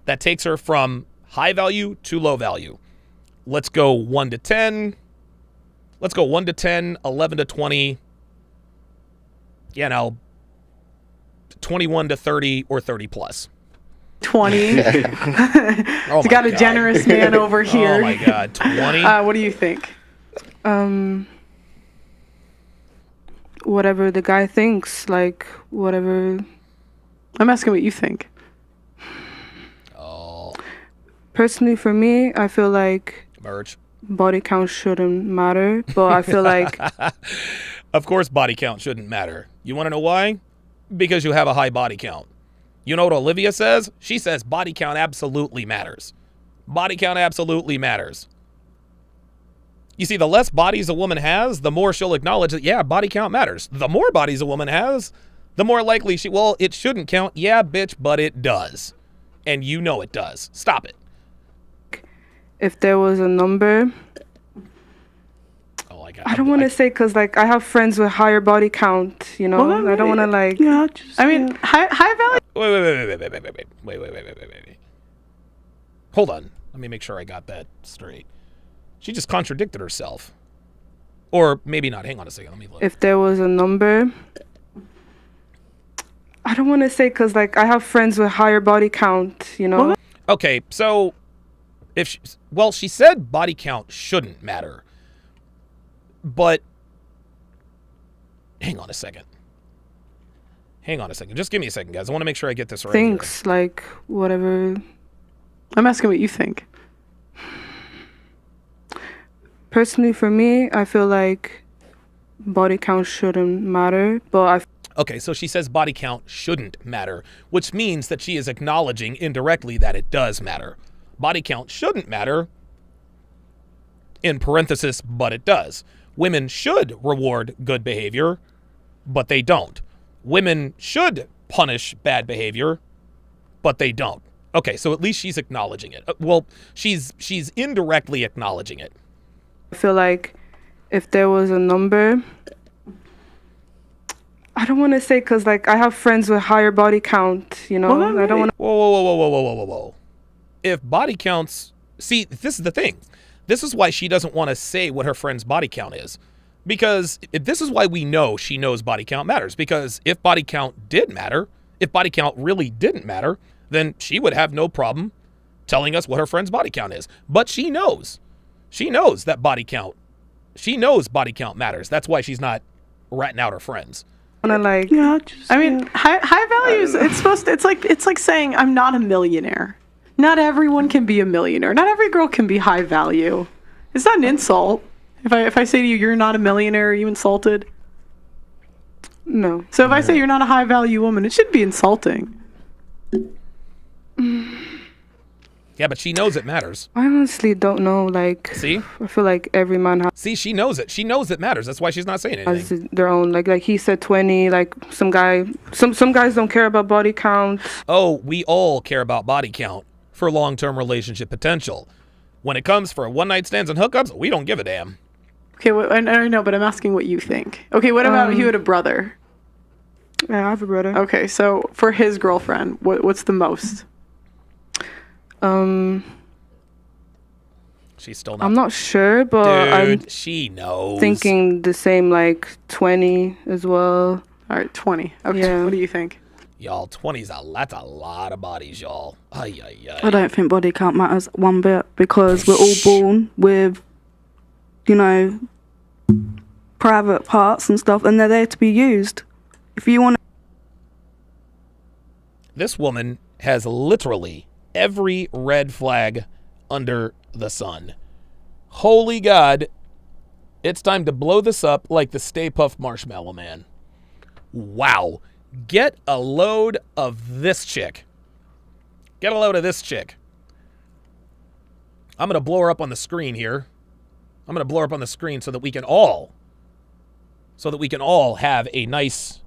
that takes her from high value to low value? Let's go 1 to 10. Let's go 1 to 10, 11 to 20. 21 to 30 or 30 plus. 20. He's got a generous man over here. Oh my God, 20. What do you think? Whatever the guy thinks, like whatever. I'm asking what you think. Oh. Personally, for me, I feel like body count shouldn't matter, but I feel like. Of course, body count shouldn't matter. You want to know why? Because you have a high body count. You know what Olivia says? She says body count absolutely matters. Body count absolutely matters. You see, the less bodies a woman has, the more she'll acknowledge that, yeah, body count matters. The more bodies a woman has, the more likely it shouldn't count. Yeah, bitch, but it does. And you know it does. Stop it. If there was a number... I don't want to say because, like, I have friends with higher body count, you know? Well, I don't want to, like... Yeah, high value... Wait. Hold on. Let me make sure I got that straight. She just contradicted herself. Or maybe not. Hang on a second. Let me look. If there was a number... I don't want to say because, like, I have friends with higher body count, you know? Okay, so... she said body count shouldn't matter. But, hang on a second. Just give me a second, guys. I want to make sure I get this right. Thinks, like, whatever. I'm asking what you think. Personally, for me, I feel like body count shouldn't matter, but Okay, so she says body count shouldn't matter, which means that she is acknowledging indirectly that it does matter. Body count shouldn't matter, in parenthesis, but it does. Women should reward good behavior, but they don't. Women should punish bad behavior, but they don't. Okay, so at least she's acknowledging it. Well, she's indirectly acknowledging it. I feel like if there was a number, I don't want to say because, like, I have friends with higher body count, you know? I don't want to... Whoa. If body counts... See, this is the thing. This is why she doesn't want to say what her friend's body count is. Because this is why we know she knows body count matters. Because if body count did matter, if body count really didn't matter, then she would have no problem telling us what her friend's body count is. But she knows. She knows that body count. She knows body count matters. That's why she's not ratting out her friends. High values. It's like saying I'm not a millionaire. Not everyone can be a millionaire. Not every girl can be high value. It's not an insult. If I say to you, you're not a millionaire, are you insulted? No. So if I say you're not a high value woman, it should be insulting. Yeah, but she knows it matters. I honestly don't know. Like, see, I feel like every man has. See, she knows it. She knows it matters. That's why she's not saying anything. Has their own. Like he said, 20. Like some guys don't care about body count. Oh, we all care about body count for long-term relationship potential. When it comes for one-night stands and hookups, we don't give a damn. Okay, I know, but I'm asking what you think. Okay, what about you had a brother? Yeah, I have a brother. Okay, so for his girlfriend, what's the most? She's still not. I'm not sure, but she knows. Thinking the same, like 20 as well. All right, 20. Okay, yeah. What do you think? Y'all, 20's that's a lot of bodies, y'all. Ay, ay, ay. I don't think body count matters one bit because we're all born with, private parts and stuff, and they're there to be used. If you want. This woman has literally every red flag under the sun. Holy God, it's time to blow this up like the Stay Puft Marshmallow Man. Wow. Get a load of this chick. Get a load of this chick. I'm going to blow her up on the screen here. I'm going to blow her up on the screen so that we can all have a nice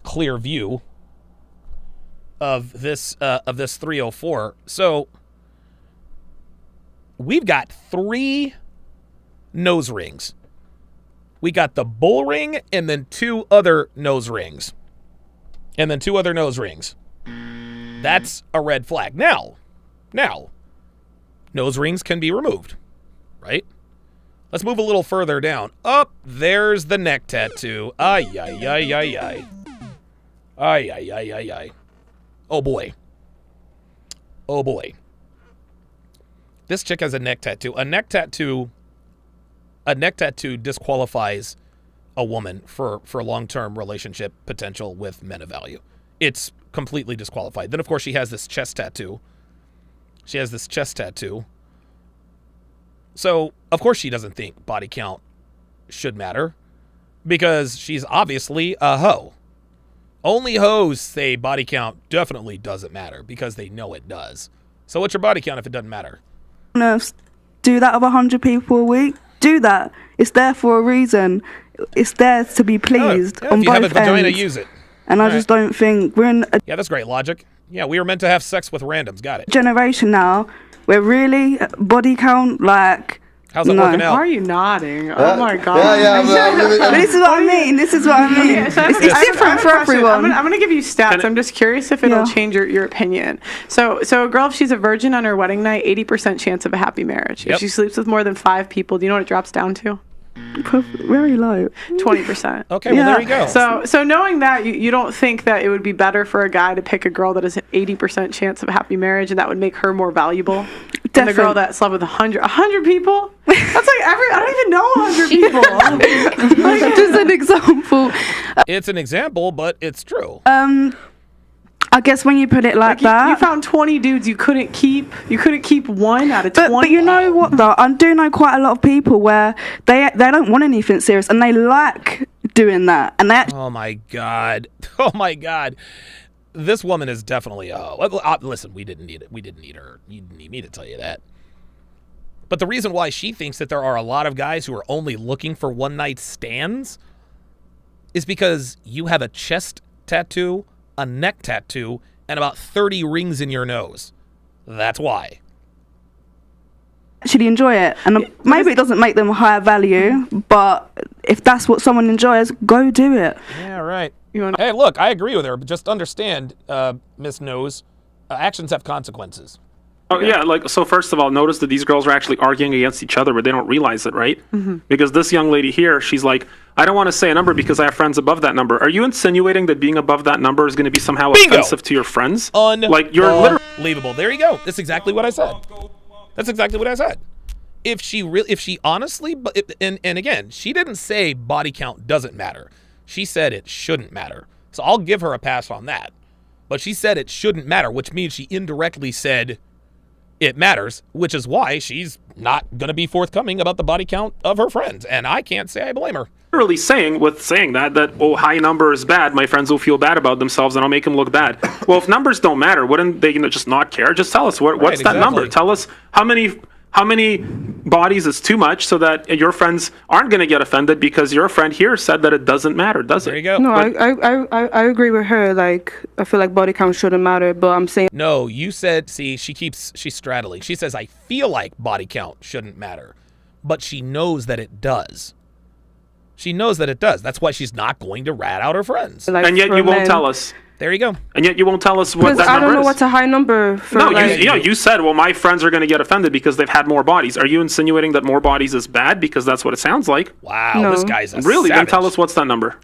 clear view of this 304. So we've got 3 nose rings. We got the bull ring and then 2 other nose rings. That's a red flag. Now, nose rings can be removed, right? Let's move a little further down. Up, there's the neck tattoo. Ay, ay, ay, ay, ay. Ay, ay, ay, ay, ay. Oh, boy. Oh, boy. This chick has a neck tattoo. A neck tattoo disqualifies a woman for long-term relationship potential with men of value. It's completely disqualified. Then, of course, she has this chest tattoo. So, of course, she doesn't think body count should matter because she's obviously a hoe. Only hoes say body count definitely doesn't matter because they know it does. So what's your body count if it doesn't matter? Do that of 100 people a week. Do that. It's there for a reason. It's there to be pleased on both ends. If you have a vagina, use it. And I just don't think we're in a Yeah, that's great logic. Yeah, we were meant to have sex with randoms. Got it. generation now where really body count, like, how's it working out? Why are you nodding? Oh my god. But this is what I mean. It's different for everyone. I'm gonna give you stats. I'm just curious if it'll change your opinion. So a girl, if she's a virgin on her wedding night, 80% chance of a happy marriage. If she sleeps with more than 5 people, do you know what it drops down to? Very low. 20%. Okay, well there you go. So knowing that, you don't think that it would be better for a guy to pick a girl that has an 80% chance of a happy marriage, and that would make her more valuable than the girl that slept with 100 people? That's like I don't even know 100 people. Like, just an example. It's an example, but it's true. I guess when you put it like that, you found 20 dudes you couldn't keep. You couldn't keep one out of 20. But you know what though? I do know quite a lot of people where they don't want anything serious and they like doing that. And they oh my god! Oh my god! This woman is definitely a hoe. Listen, we didn't need it. We didn't need her. You didn't need me to tell you that. But the reason why she thinks that there are a lot of guys who are only looking for one-night stands is because you have a chest tattoo, a neck tattoo, and about 30 rings in your nose. That's why. Actually enjoy it. And maybe it doesn't make them higher value, but if that's what someone enjoys, go do it. Yeah, right. Hey, look, I agree with her, but just understand, Miss Nose, actions have consequences. Oh, yeah, so first of all, notice that these girls are actually arguing against each other, but they don't realize it, right? Mm-hmm. Because this young lady here, she's like, I don't want to say a number because I have friends above that number. Are you insinuating that being above that number is going to be somehow offensive to your friends? Like, you're literally... Unbelievable. There you go. That's exactly what I said. If she honestly, and again, she didn't say body count doesn't matter. She said it shouldn't matter. So I'll give her a pass on that. But she said it shouldn't matter, which means she indirectly said it matters, which is why she's not going to be forthcoming about the body count of her friends. And I can't say I blame her. Literally saying that oh, high number is bad, my friends will feel bad about themselves and I'll make them look bad. Well, if numbers don't matter, wouldn't they just not care? Just tell us what's that number. Tell us how many bodies is too much, so that your friends aren't going to get offended because your friend here said that it doesn't matter, does it? There you go. No, I agree with her. Like, I feel like body count shouldn't matter, but I'm saying... No, you said, see, she's straddling. She says, I feel like body count shouldn't matter, but she knows that it does. She knows that it does. That's why she's not going to rat out her friends. Like, and yet you won't tell us. There you go. And yet you won't tell us what that number is. I don't know what's a high number for. No, you said, well, my friends are going to get offended because they've had more bodies. Are you insinuating that more bodies is bad? Because that's what it sounds like. Wow, no. This guy's a really? savage. Then tell us what's that number.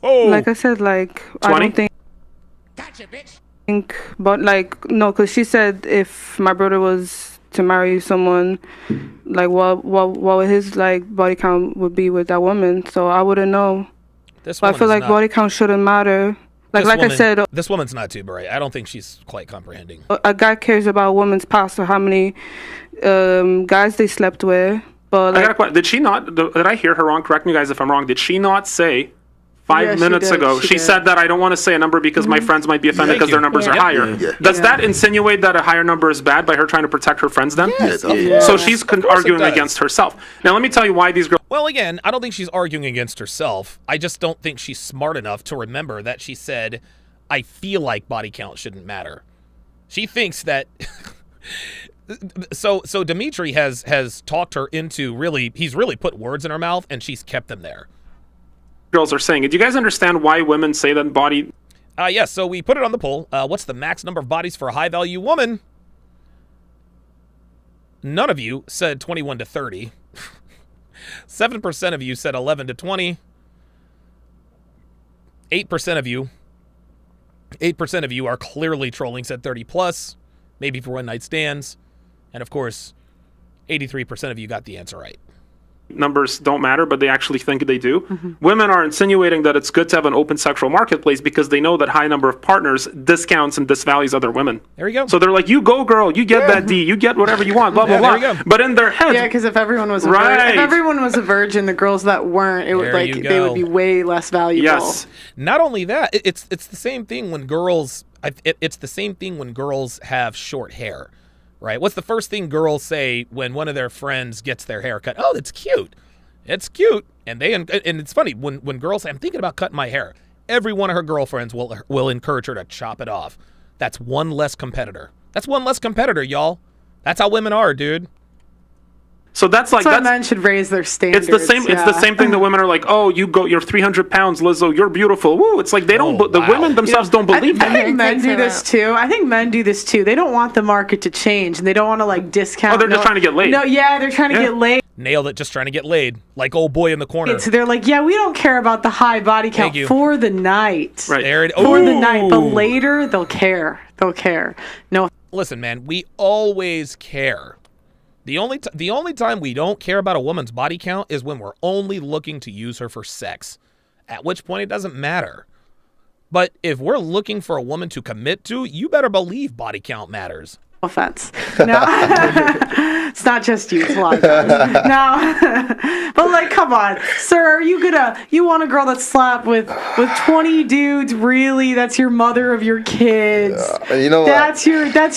Like I said, like 20? I don't think. Gotcha, bitch. But like no, because she said if my brother was to marry someone, like what would his like body count would be with that woman? So I wouldn't know. But I feel like body count shouldn't matter. I said, this woman's not too bright. I don't think she's quite comprehending. A guy cares about a woman's past or how many guys they slept with. But I got a question. Did she not? Did I hear her wrong? Correct me, guys, if I'm wrong. Did she not say 5 minutes ago? She said that I don't want to say a number because my friends might be offended because their numbers are higher. Does that insinuate that a higher number is bad by her trying to protect her friends then? Yes. So she's arguing against herself. Now let me tell you why these girls... Well, again, I don't think she's arguing against herself. I just don't think she's smart enough to remember that she said, I feel like body count shouldn't matter. She thinks that... So Dimitri has talked her into he's really put words in her mouth and she's kept them there. Girls are saying it. Do you guys understand why women say that body... Yes, so we put it on the poll. What's the max number of bodies for a high-value woman? None of you said 21 to 30. 7% of you said 11 to 20. 8% of you are clearly trolling, said 30 plus, maybe for one-night stands. And, of course, 83% of you got the answer right. Numbers don't matter, but they actually think they do. Women are insinuating that it's good to have an open sexual marketplace because they know that high number of partners discounts and disvalues other women. There you go. So they're like, you go, girl, you get that D, you get whatever you want, blah, blah, blah. There you go. But in their heads... Yeah, because if everyone was a virgin, the girls that weren't, it would they would be way less valuable. Yes. Not only that, it's the same thing when girls... It's the same thing when girls have short hair. Right? What's the first thing girls say when one of their friends gets their hair cut? Oh, that's cute. It's cute. And it's funny, when girls say, I'm thinking about cutting my hair, every one of her girlfriends will encourage her to chop it off. That's one less competitor. That's one less competitor, y'all. That's how women are, dude. So that's like men should raise their standards. It's the same. It's the same thing that women are like, oh, you're 300 pounds, Lizzo, you're beautiful. Woo! It's like they don't. The women themselves don't believe that. I think men do this too. They don't want the market to change, and they don't want to like discount. Oh, they're just trying to get laid. No, yeah, they're trying to get laid. Nailed it. Just trying to get laid, like old boy in the corner. So they're like, yeah, we don't care about the high body count for the night. Right. For the night, but later they'll care. They'll care. No. Listen, man, we always care. The only time we don't care about a woman's body count is when we're only looking to use her for sex, at which point it doesn't matter. But if we're looking for a woman to commit to, you better believe body count matters. Offense. No, it's not just you. It's a lot of guys. No, but like, come on, sir. You want a girl that slept with 20 dudes? Really? That's your mother of your kids. You know that's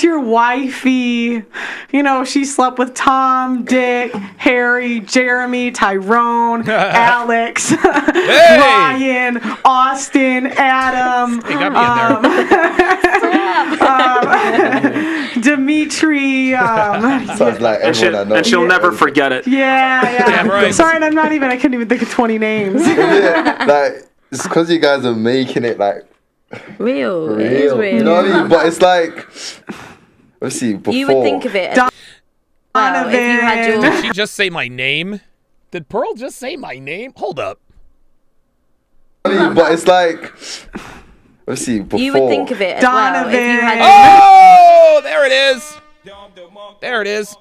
your wifey. You know, she slept with Tom, Dick, Harry, Jeremy, Tyrone, Alex, Ryan, Austin, Adam. He got me in there. Dimitri. Sounds like everyone I know. And she'll never forget it. Yeah. Right. Sorry, and I couldn't even think of 20 names. Like, it's because you guys are making it like real. It is real. You know what I mean? But it's like, let's see, before. You would think of it as Donovan. If you had your... Did she just say my name? Did Pearl just say my name? Hold up. But it's like, let's see, before. You would think of it as Donovan. well if you had Oh, there it is. There it is.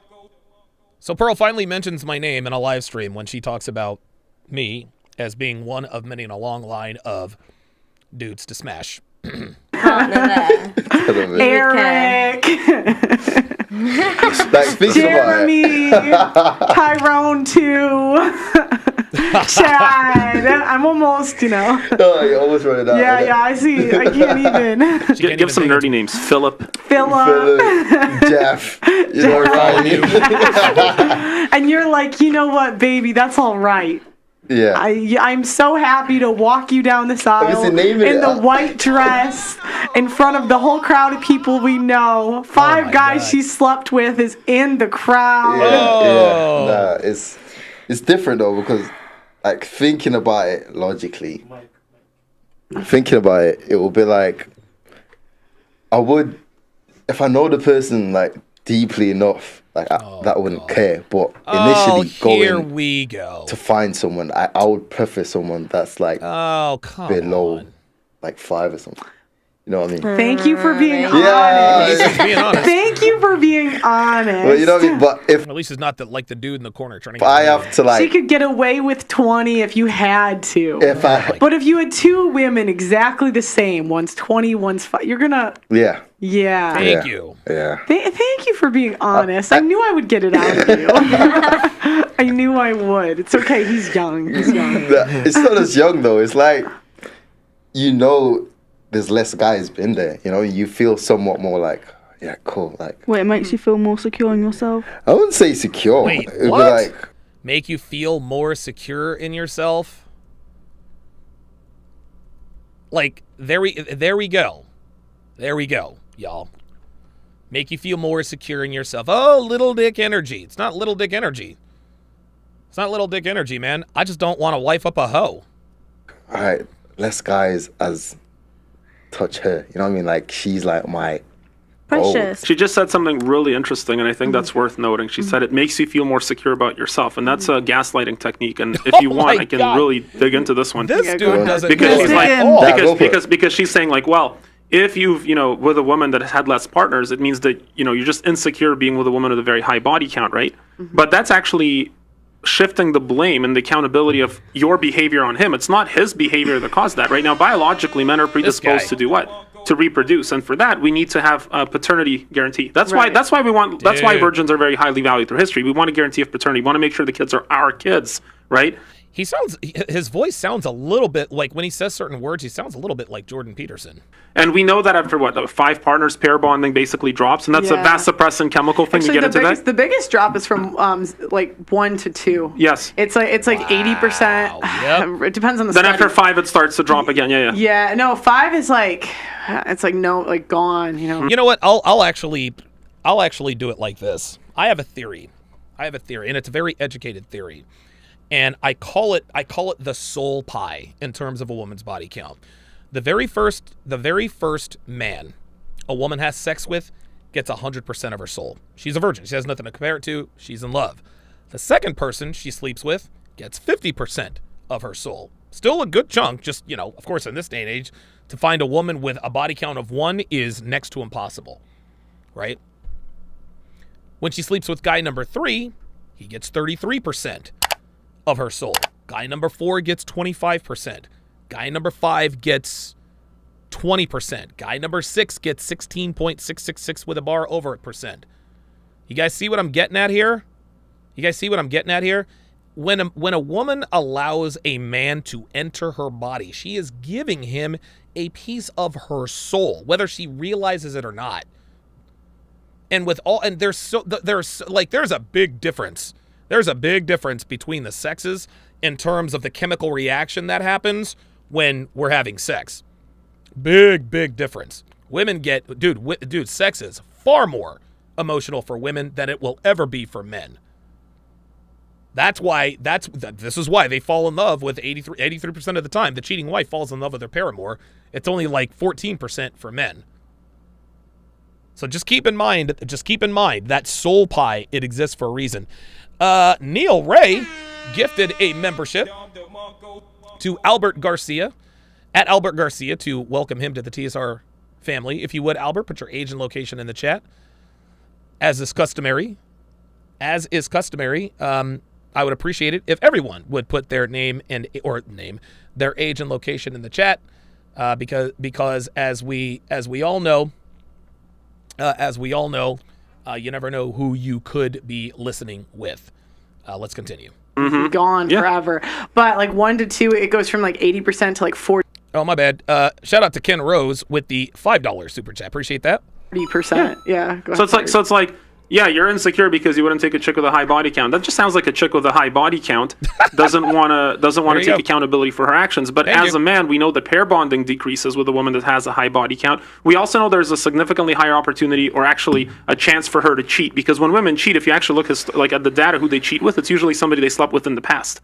So Pearl finally mentions my name in a live stream when she talks about me as being one of many in a long line of dudes to smash. partner there. Eric. Like, think Jeremy, Tyrone too. Chad, I'm almost, Oh, you almost running out. Yeah, I see. I can't even. Give some nerdy names. Philip, Jeff. You know, Ryan. And you're like, you know what, baby? That's all right. Yeah. I'm so happy to walk you down this aisle in the white dress in front of the whole crowd of people we know. Five guys she slept with is in the crowd. Yeah. Nah, it's different though, because like thinking about it logically, it will be like, I would, if I know the person like deeply enough, like that I wouldn't care. But initially going to find someone, I would prefer someone that's like below like 5 or something. You know what I mean? Thank you for being honest. Thank you for being honest. Well, you know what I mean? But if at least it's not like the dude in the corner trying to. I have to like. She could get away with 20 if you had to. But if you had 2 women exactly the same, one's 20, one's 5, you're gonna. Yeah. Yeah. Thank you. Yeah. Thank you for being honest. I knew I would get it out of you. I knew I would. It's okay. He's young. It's not as young though. It's like, there's less guys in there. You feel somewhat more like, yeah, cool. Like, it makes you feel more secure in yourself. I wouldn't say secure. Wait, it would what? be like, make you feel more secure in yourself. Like there we go, y'all. Make you feel more secure in yourself. Oh, little dick energy. It's not little dick energy. It's not little dick energy, man. I just don't want to wife up a hoe. All right, less guys as touch her. You know what I mean? Like, she's like my precious. She just said something really interesting, and I think that's worth noting. She said it makes you feel more secure about yourself, and that's a gaslighting technique. And if you want, I can really dig into this one. This dude doesn't because she's like, because she's saying like, well, if you've with a woman that has had less partners, it means that you're just insecure being with a woman with a very high body count, right? But that's actually shifting the blame and the accountability of your behavior on him. It's not his behavior that caused that. Right now, biologically, men are predisposed to do what? To reproduce, and for that, we need to have a paternity guarantee. That's why we want. That's why virgins are very highly valued through history. We want a guarantee of paternity. We want to make sure the kids are our kids, right? His voice sounds a little bit like, when he says certain words, he sounds a little bit like Jordan Peterson. And we know that after 5 partners, pair bonding basically drops, and that's a vasopressant chemical thing. Actually, we get into that. The biggest drop is from like 1 to 2. Yes, it's like 80%. Yep. It depends on the. Then study. after 5, it starts to drop again. Yeah. No, 5 is like, it's like no, like gone. You know what? I'll actually do it like this. I have a theory, and it's a very educated theory. And I call it the soul pie in terms of a woman's body count. The very first man a woman has sex with gets 100% of her soul. She's a virgin. She has nothing to compare it to. She's in love. The second person she sleeps with gets 50% of her soul. Still a good chunk. Just, of course, in this day and age, to find a woman with a body count of 1 is next to impossible, right? When she sleeps with guy number 3, he gets 33% of her soul. Guy number 4 gets 25%. Guy number 5 gets 20%. Guy number 6 gets 16.666 with a bar over it percent. You guys see what I'm getting at here? When a woman allows a man to enter her body, she is giving him a piece of her soul, whether she realizes it or not. And there's a big difference. There's a big difference between the sexes in terms of the chemical reaction that happens when we're having sex. Big difference. Women get, sex is far more emotional for women than it will ever be for men. This is why they fall in love with 83% of the time. The cheating wife falls in love with their paramour. It's only like 14% for men. So just keep in mind that soul pie, it exists for a reason. Neil Ray gifted a membership to Albert Garcia, at Albert Garcia, to welcome him to the TSR family. If you would, Albert, put your age and location in the chat. As is customary, I would appreciate it if everyone would put their their age and location in the chat, because as we all know, You never know who you could be listening with. Let's continue. Gone forever. But like 1 to 2, it goes from like 80% to like 40%. Oh, my bad. Shout out to Ken Rose with the $5 super chat. Appreciate that. 40%. Yeah. So it's like, yeah, you're insecure because you wouldn't take a chick with a high body count. That just sounds like a chick with a high body count doesn't want to take accountability for her actions. But as a man, we know that pair bonding decreases with a woman that has a high body count. We also know there's a significantly higher opportunity, or actually a chance for her to cheat. Because when women cheat, if you actually look at the data who they cheat with, it's usually somebody they slept with in the past.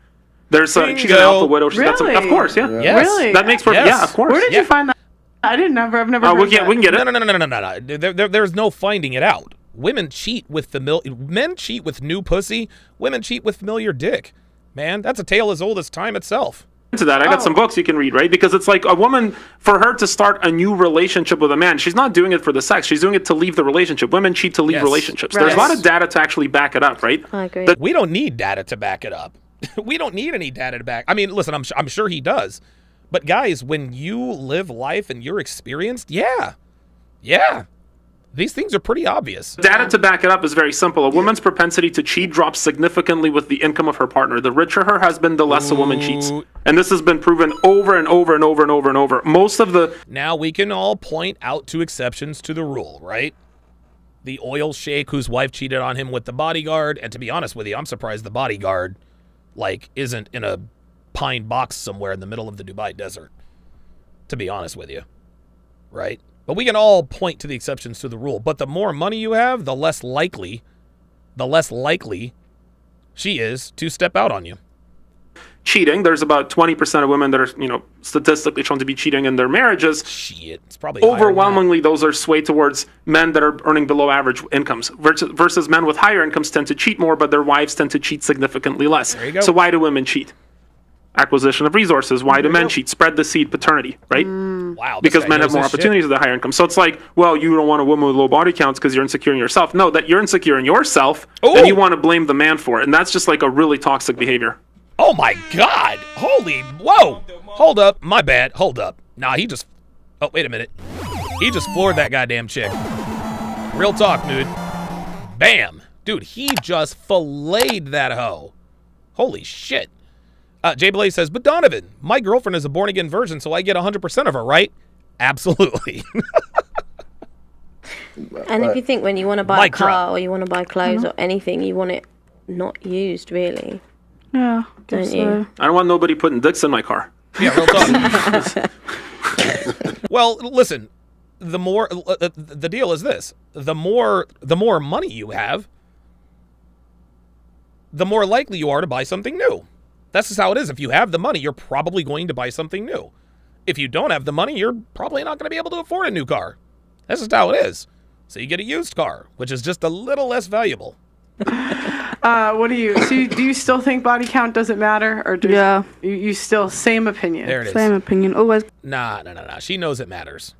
She's an alpha widow. She's got some, of course, yeah. Yes. Really? That makes perfect. Yeah, of course. Where did you find that? I've never heard that. We can get it. No. There's no finding it out. Women cheat with men cheat with new pussy. Women cheat with familiar dick. Man, that's a tale as old as time itself. To that, I got some books you can read, right? Because it's like a woman, for her to start a new relationship with a man, she's not doing it for the sex. She's doing it to leave the relationship. Women cheat to leave relationships. Right. There's a lot of data to actually back it up, right? I agree. We don't need data to back it up. We don't need any data to back. I mean, listen, I'm sure he does. But guys, when you live life and you're experienced, yeah. These things are pretty obvious. Data to back it up is very simple. A woman's propensity to cheat drops significantly with the income of her partner. The richer her husband, the less a woman cheats. And this has been proven over and over and over and over and over. Now we can all point out to exceptions to the rule, right? The oil sheik whose wife cheated on him with the bodyguard, and to be honest with you, I'm surprised the bodyguard isn't in a pine box somewhere in the middle of the Dubai desert. To be honest with you. Right? But we can all point to the exceptions to the rule. But the more money you have, the less likely she is to step out on you. Cheating, there's about 20% of women that are, statistically shown to be cheating in their marriages. Shit, it's probably overwhelmingly those are swayed towards men that are earning below average incomes versus men with higher incomes tend to cheat more, but their wives tend to cheat significantly less. There you go. So why do women cheat? Acquisition of resources. Why do men cheat? Spread the seed, paternity, right? Wow. Because men have more opportunities with a higher income. So it's like, well, you don't want a woman with low body counts because you're insecure in yourself. No, that you're insecure in yourself, and you want to blame the man for it. And that's just like a really toxic behavior. Oh my God. Whoa. Hold up. My bad. Hold up. Nah, oh, wait a minute. He just floored that goddamn chick. Real talk, dude. Bam. Dude, he just filleted that hoe. Holy shit. Jay Blaze says, but Donovan, my girlfriend is a born-again virgin, so I get 100% of her, right? Absolutely. And if you think when you want to buy a car or you want to buy clothes or anything, you want it not used, really. Yeah. Don't you? I don't want nobody putting dicks in my car. Yeah, real talk. Well, listen, the deal is this. The more money you have, the more likely you are to buy something new. That's just how it is. If you have the money, you're probably going to buy something new. If you don't have the money, you're probably not going to be able to afford a new car. That's just how it is. So you get a used car, which is just a little less valuable. Do you still think body count doesn't matter? Or you still, same opinion? There it is. Same opinion, always. Nah. She knows it matters.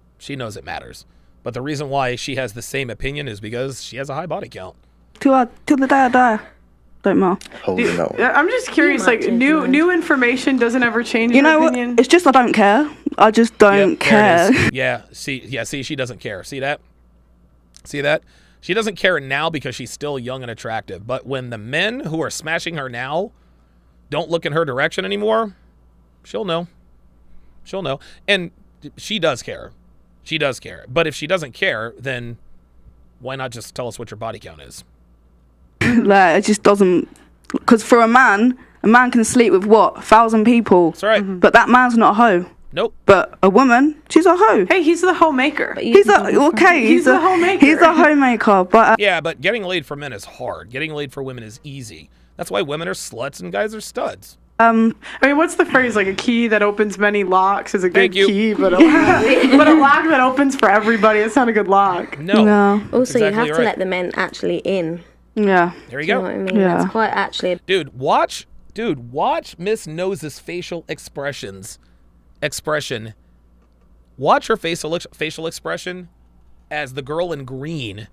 But the reason why she has the same opinion is because she has a high body count. Till the day I die. Don't matter. Holy no. I'm just curious, new information doesn't ever change your opinion? What? It's just I don't care. I just don't care. See, she doesn't care. See that? She doesn't care now because she's still young and attractive. But when the men who are smashing her now don't look in her direction anymore, she'll know. And she does care. But if she doesn't care, then why not just tell us what your body count is? It just doesn't. Because for a man can sleep with 1,000 people. That's right. But that man's not a hoe. Nope. But a woman, she's a hoe. Hey, he's the homemaker. He's the homemaker. He's a homemaker. But yeah, but getting laid for men is hard. Getting laid for women is easy. That's why women are sluts and guys are studs. I mean, what's the phrase? Like, a key that opens many locks is a good key, but a lock that opens for everybody, it's not a good lock. No. Also, you have to let the men actually in. Yeah. There you go. You know what I mean? Yeah. That's quite actually. Dude, watch Miss Nose's facial expression. Watch her facial expression as the girl in green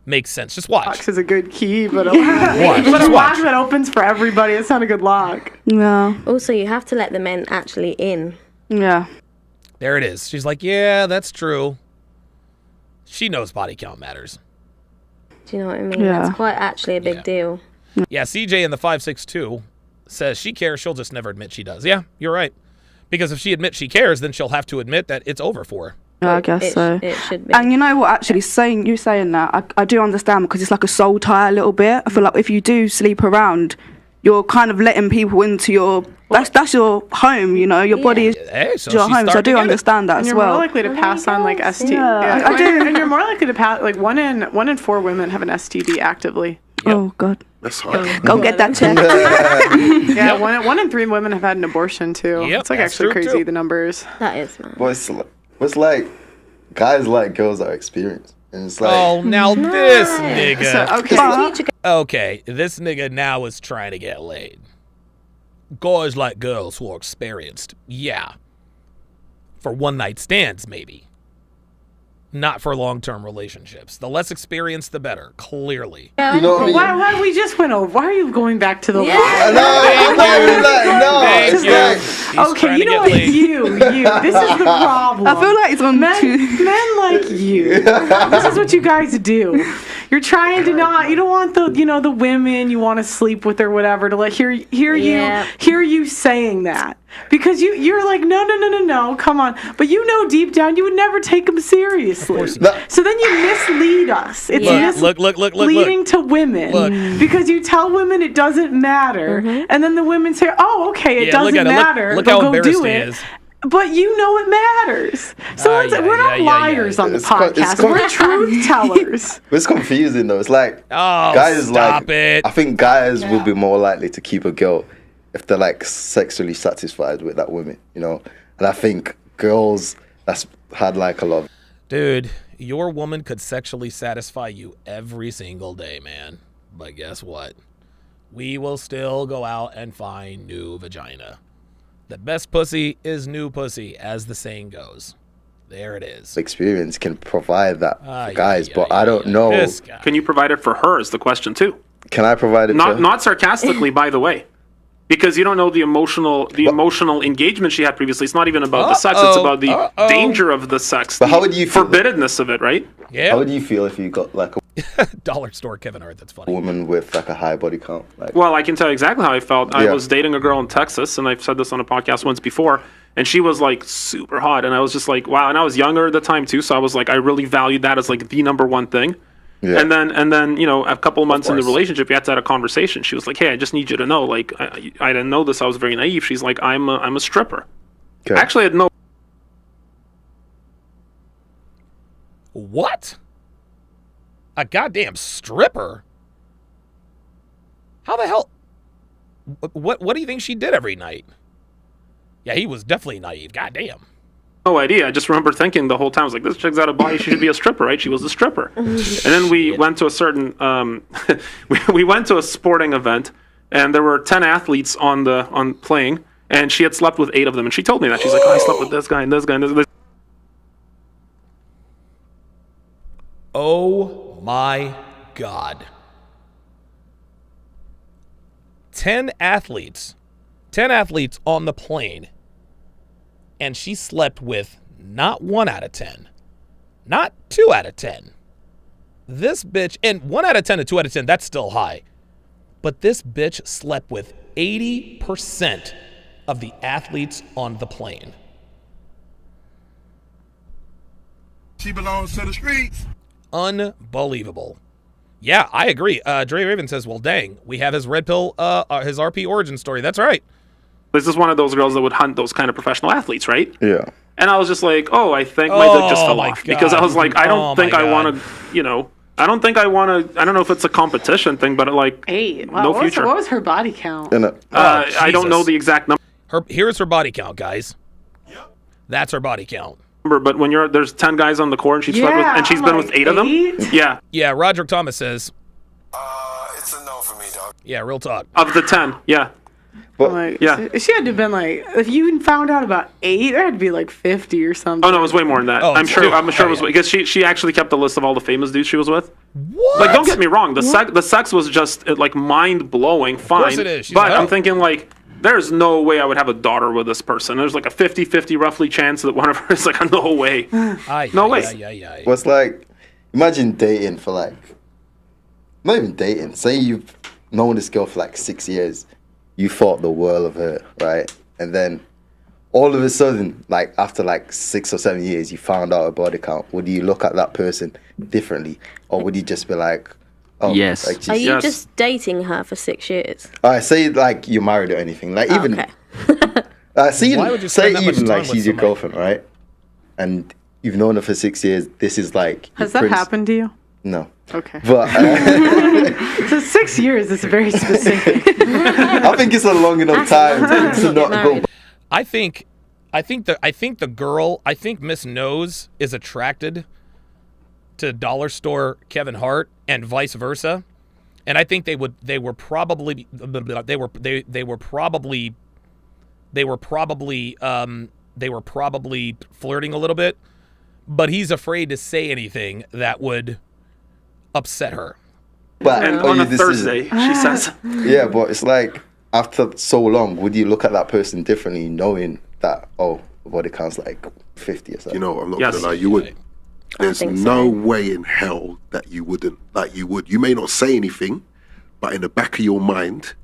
makes sense. Just watch. Locks is a good key, but a lock that opens for everybody, it's not a good lock. Yeah. Also, you have to let the men actually in. Yeah. There it is. She's like, yeah, that's true. She knows body count matters. Do you know what I mean? Yeah. That's quite actually a big deal. Yeah, CJ in the 562 says she cares, she'll just never admit she does. Yeah, you're right. Because if she admits she cares, then she'll have to admit that it's over for her. Yeah, I guess so. It should be. And you know what, actually, saying that, I do understand, because it's like a soul tie a little bit. I feel like if you do sleep around, you're kind of letting people into your... That's your home, you know. Your body is your home, so I do understand that and as you're well. more likely to pass on like STD. Yeah, I do. And you're more likely to pass, like 1 in 4 women have an STD actively. Yep. Oh, God. That's hard. Go get that check. Yeah, 1 in 3 women have had an abortion, too. Yep, it's like that's actually true, crazy, too. the numbers. That is, man. But it's like guys like girls that are experienced. And it's like, Oh, now this nigga. So, Okay, this nigga now is trying to get laid. Guys like girls who are experienced. Yeah. For one-night stands, maybe. Not for long-term relationships. The less experienced, the better, clearly. you know what I mean? why we just went over? Why are you going back to the line? Thank you. He's Okay, trying you to know get what? laid. You. This is the problem. I feel like it's on men like you. This is what you guys do. You're trying to not. You don't want the women you want to sleep with or whatever to hear you saying that, because you're like no, come on. But you know deep down you would never take them seriously. So then you mislead us. It's misleading to women because you tell women it doesn't matter, and then the women say, "Oh, okay, it doesn't matter." Look how go embarrassed do he it. is. But you know it matters. So we're not liars on the podcast. We're truth tellers. It's confusing though. It's like guys stop it. I think guys will be more likely to keep a girl if they're like sexually satisfied with that woman, you know. And I think girls that's had like a lot. Dude, your woman could sexually satisfy you every single day, man. But guess what? We will still go out and find new vagina. The best pussy is new pussy, as the saying goes. There it is. Experience can provide that for guys, but I don't know. Can you provide it for her is the question too. Can I provide it not sarcastically, by the way. Because you don't know the emotional engagement she had previously. It's not even about the sex, it's about the danger of the sex. But how would you feel? Forbiddenness of it, right? Yeah. How would you feel if you got like a dollar store Kevin Hart? That's funny. Woman with like a high body count? Like, well, I can tell you exactly how I felt. I was dating a girl in Texas, and I've said this on a podcast once before, and she was like super hot, and I was just like, wow. And I was younger at the time too, so I was like, I really valued that as like the number one thing. Yeah. And then you know, a couple of months in the relationship, we had to have a conversation. She was like, "Hey, I just need you to know, like, I didn't know this. I was very naive." She's like, "I'm a stripper." Okay. Actually, I had no. What? A goddamn stripper? How the hell? What do you think she did every night? Yeah, he was definitely naive. Goddamn. No idea. I just remember thinking the whole time, I was like, this chick's out of body. She should be a stripper, right? She was a stripper. And then we went to a certain, we went to a sporting event, and there were 10 athletes on playing, and she had slept with 8 of them. And she told me that. She's like, I slept with this guy and this guy and this guy. Oh my God. 10 athletes on the plane. And she slept with not 1 out of 10, not 2 out of 10. This bitch, and 1 out of 10 to 2 out of 10, that's still high. But this bitch slept with 80% of the athletes on the plane. She belongs to the streets. Unbelievable. Yeah, I agree. Dre Raven says, well, dang, we have his red pill, his RP origin story. That's right. This is one of those girls that would hunt those kind of professional athletes, right? Yeah. And I was just like, oh, I think my dick just fell off. Because I was like, I don't think I want to, you know, I don't think I want to, I don't know if it's a competition thing, but like, no future. What was her body count? I don't know the exact number. Here's her body count, guys. Yep. That's her body count. But when there's 10 guys on the court and she's slept with, and she's been with 8 of them. Yeah. Yeah, Roderick Thomas says. It's a no for me, dog. Yeah, real talk. Of the 10, yeah. Like, yeah. She had to have been like, if you found out about 8, there had to be like 50 or something. Oh no, it was way more than that. I'm sure it was because she actually kept a list of all the famous dudes she was with. What? Like, don't get me wrong, the sex was just like mind blowing, fine. Of course it is. But I'm thinking like, there's no way I would have a daughter with this person. There's like a 50-50 roughly chance that one of her is like a no way. No way. What's like, imagine dating for like not even dating. Say you've known this girl for like 6 years. You thought the world of her, right? And then all of a sudden, like after like 6 or 7 years, you found out her body count. Would you look at that person differently, or would you just be like, "Oh, yes"? Like, are you just dating her for 6 years? I say like you're married or anything. Like even say even like she's your girlfriend, right? And you've known her for 6 years. This is like has that happened to you? No. Okay. But so 6 years is very specific. I think it's a long enough time to not go. I think the girl, I think Miss Nose is attracted to dollar store Kevin Hart and vice versa, and I think they were probably flirting a little bit, but he's afraid to say anything that would upset her. But and on a Thursday, she says. Yeah, but it's like after so long, would you look at that person differently, knowing that the body count's like 50 or something? You know, I'm not gonna lie, you would. There's no way in hell that you wouldn't. Like you would. You may not say anything, but in the back of your mind,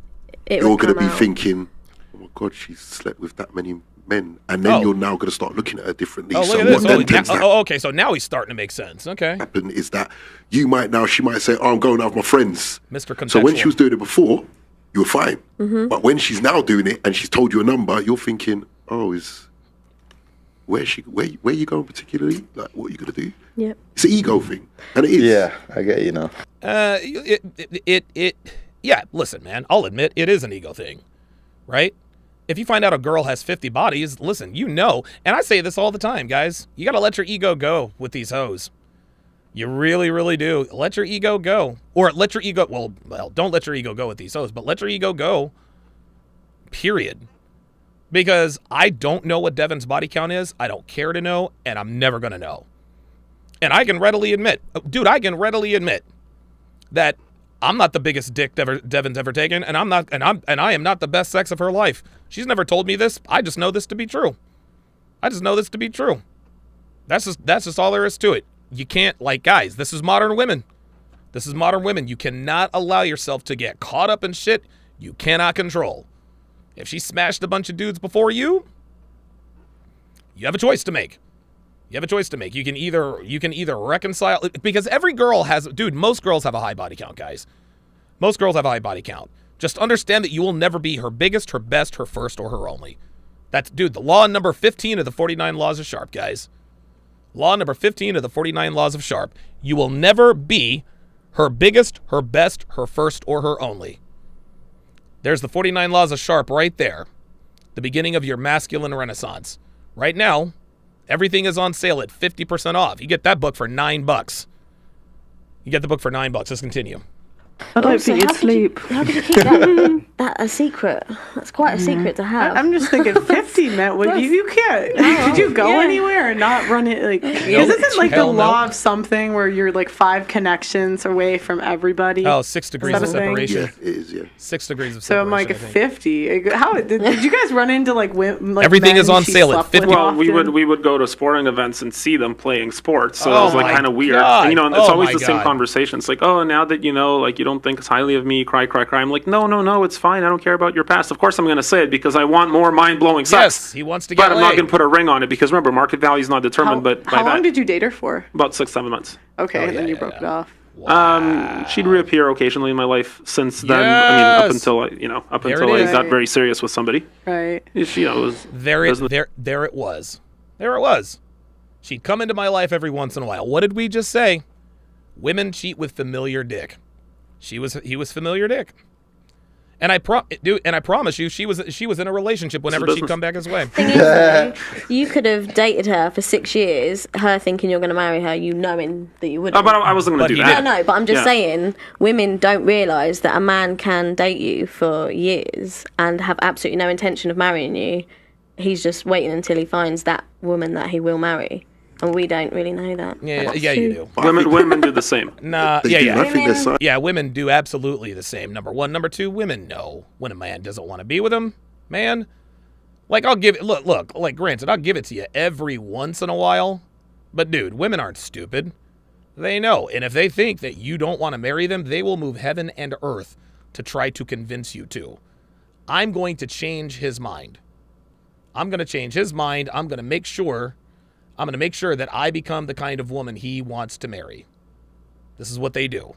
you're gonna be thinking, "Oh my God, she's slept with that many men," and then you're now going to start looking at her differently. Look at this. Okay, so now he's starting to make sense. Okay. Happen is that she might say, "Oh, I'm going out with my friends." Mr. Contextual. So when she was doing it before, you were fine. Mm-hmm. But when she's now doing it and she's told you a number, you're thinking, "Oh, where you going particularly? Like, what are you going to do?" Yeah. It's an ego thing, and it is. Yeah, I get you now. Yeah. Listen, man. I'll admit it is an ego thing, right? If you find out a girl has 50 bodies, listen, you know, and I say this all the time, guys, you got to let your ego go with these hoes. You really, really do. Let your ego go. Or let your ego, well, don't let your ego go with these hoes, but let your ego go, period. Because I don't know what Devin's body count is. I don't care to know, and I'm never going to know. And I can readily admit, that I'm not the biggest dick Devin's ever taken, and I am not the best sex of her life. She's never told me this. I just know this to be true. That's just all there is to it. You can't, like, guys, this is modern women. You cannot allow yourself to get caught up in shit you cannot control. If she smashed a bunch of dudes before you, you have a choice to make. You can either reconcile, because every girl has, most girls have a high body count, guys. Most girls have a high body count. Just understand that you will never be her biggest, her best, her first, or her only. That's, the law number 15 of the 49 laws of Sharpe, guys. Law number 15 of the 49 laws of Sharpe. You will never be her biggest, her best, her first, or her only. There's the 49 laws of Sharpe right there. The beginning of your masculine renaissance. Right now, everything is on sale at 50% off. You get that book for $9. Let's continue. I don't think you'd sleep. How could you keep that a secret? That's quite a secret to have. I'm just thinking 50 meant you can't. Could you go anywhere and not run it? Like, isn't like the law of something where you're like 5 connections away from everybody? 6 degrees of separation. Yeah, it is. Yeah. 6 degrees of separation. So I'm like 50. How did you guys run into like everything is on sale at 50? Well, we would go to sporting events and see them playing sports, so it was like kind of weird. And, it's always the same conversation. It's like, oh, now that like you don't think highly of me, cry. I'm like, no, it's fine. I don't care about your past. Of course I'm going to say it because I want more mind-blowing sex. Yes, he wants to get But I'm not going to put a ring on it because remember, market value is not determined. How long did you date her for? About 6-7 months. Okay, and then you broke it off. Wow. She'd reappear occasionally in my life since then. I mean, up until I got very serious with somebody. Right. She, it was there it was. She'd come into my life every once in a while. What did we just say? Women cheat with familiar dick. He was familiar dick. And I promise you, she was in a relationship whenever she'd come back his way. Thing is, you could have dated her for 6 years, her thinking you're going to marry her, you knowing that you wouldn't. Oh, but I wasn't going to do that. No, but I'm just saying, women don't realise that a man can date you for years and have absolutely no intention of marrying you. He's just waiting until he finds that woman that he will marry. And we don't really know that. Yeah, you do. Women do the same. Nah, I think yeah, women do absolutely the same. Number one. Number two, women know when a man doesn't want to be with them. Man, like I'll give it. Look. Like granted, I'll give it to you every once in a while. But dude, women aren't stupid. They know. And if they think that you don't want to marry them, they will move heaven and earth to try to convince you to. I'm going to change his mind. I'm going to change his mind. I'm going to make sure that I become the kind of woman he wants to marry. This is what they do.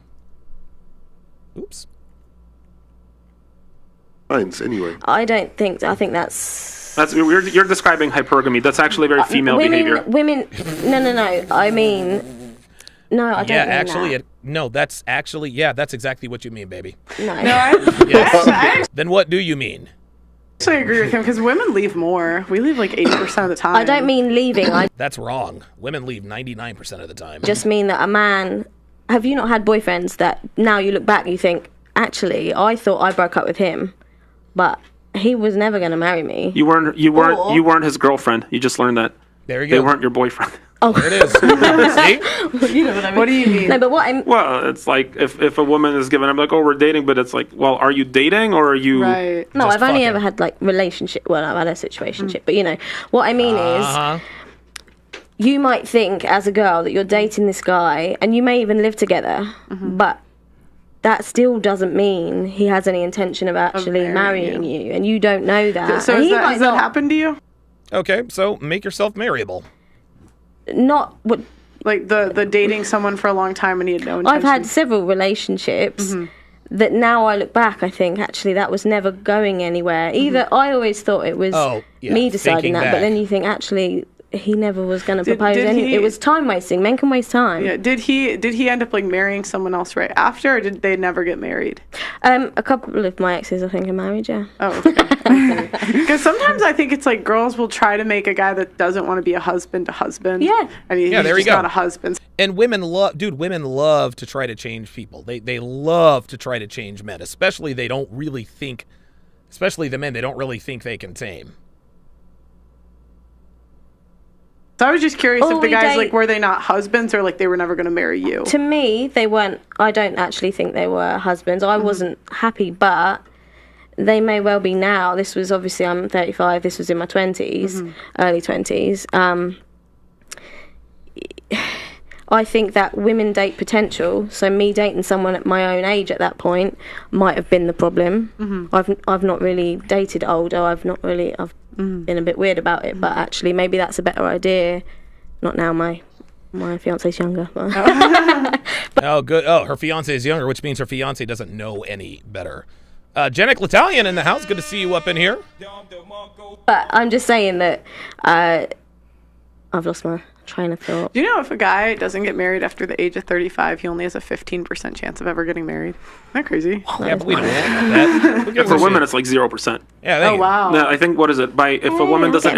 Oops. Anyway. I think that's you're describing hypergamy. That's actually very female behavior. Women, no. I mean, no, I don't. Yeah, mean actually, that. that's exactly what you mean, baby. No. I Then what do you mean? actually agree with him because women leave more. We leave like 80% of the time. I don't mean leaving. That's wrong. Women leave 99% of the time. Just mean that a man. Have you not had boyfriends that now you look back, you think, actually, I thought I broke up with him, but he was never going to marry me. You weren't his girlfriend. You just learned that. There you go. They weren't your boyfriend. Oh, there it is. See? You know what I mean. What do you mean? No, but what I'm. Well, it's like if a woman is given, I'm like, oh, we're dating, but it's like, well, are you dating or are you? Right. No, Just I've only fucking. ever had like relationship. Well, I've had a situationship, but you know what I mean is. You might think as a girl that you're dating this guy and you may even live together, but that still doesn't mean he has any intention of actually marrying you, and you don't know that. So has that happened to you? Okay, so make yourself marryable. Not what. Like the dating someone for a long time and he had no intention? I've had several relationships that now I look back, I think actually that was never going anywhere. Either I always thought it was me deciding that, but then you think actually he never was going to propose anything. It was time wasting. Men can waste time. Yeah. Did he end up like marrying someone else right after, or did they never get married? A couple of my exes, I think, are married. Yeah. Oh, okay. Because sometimes I think it's like girls will try to make a guy that doesn't want to be a husband. Yeah. And he's there you just go. not a husband. And women love to try to change people. They love to try to change men, especially the men they don't really think they can tame. So I was just curious if the guys, like, were they not husbands or, like, they were never going to marry you? To me, they weren't. I don't actually think they were husbands. I wasn't happy, but they may well be now. This was obviously, I'm 35. This was in my 20s, early 20s. I think that women date potential. So me dating someone at my own age at that point might have been the problem. I've not really dated older. I've been a bit weird about it, but actually maybe that's a better idea. Not now, my fiance's younger. Oh, good. Oh, her fiance is younger, which means her fiance doesn't know any better. Jenik L'Italian in the house. Good to see you up in here. But I'm just saying that I've lost my train of thought. Do you know if a guy doesn't get married after the age of 35, he only has a 15% chance of ever getting married? Isn't that crazy? Yeah, but we don't want that. For women, it's like 0%. Yeah. Wow. No, I think what is it? If a woman doesn't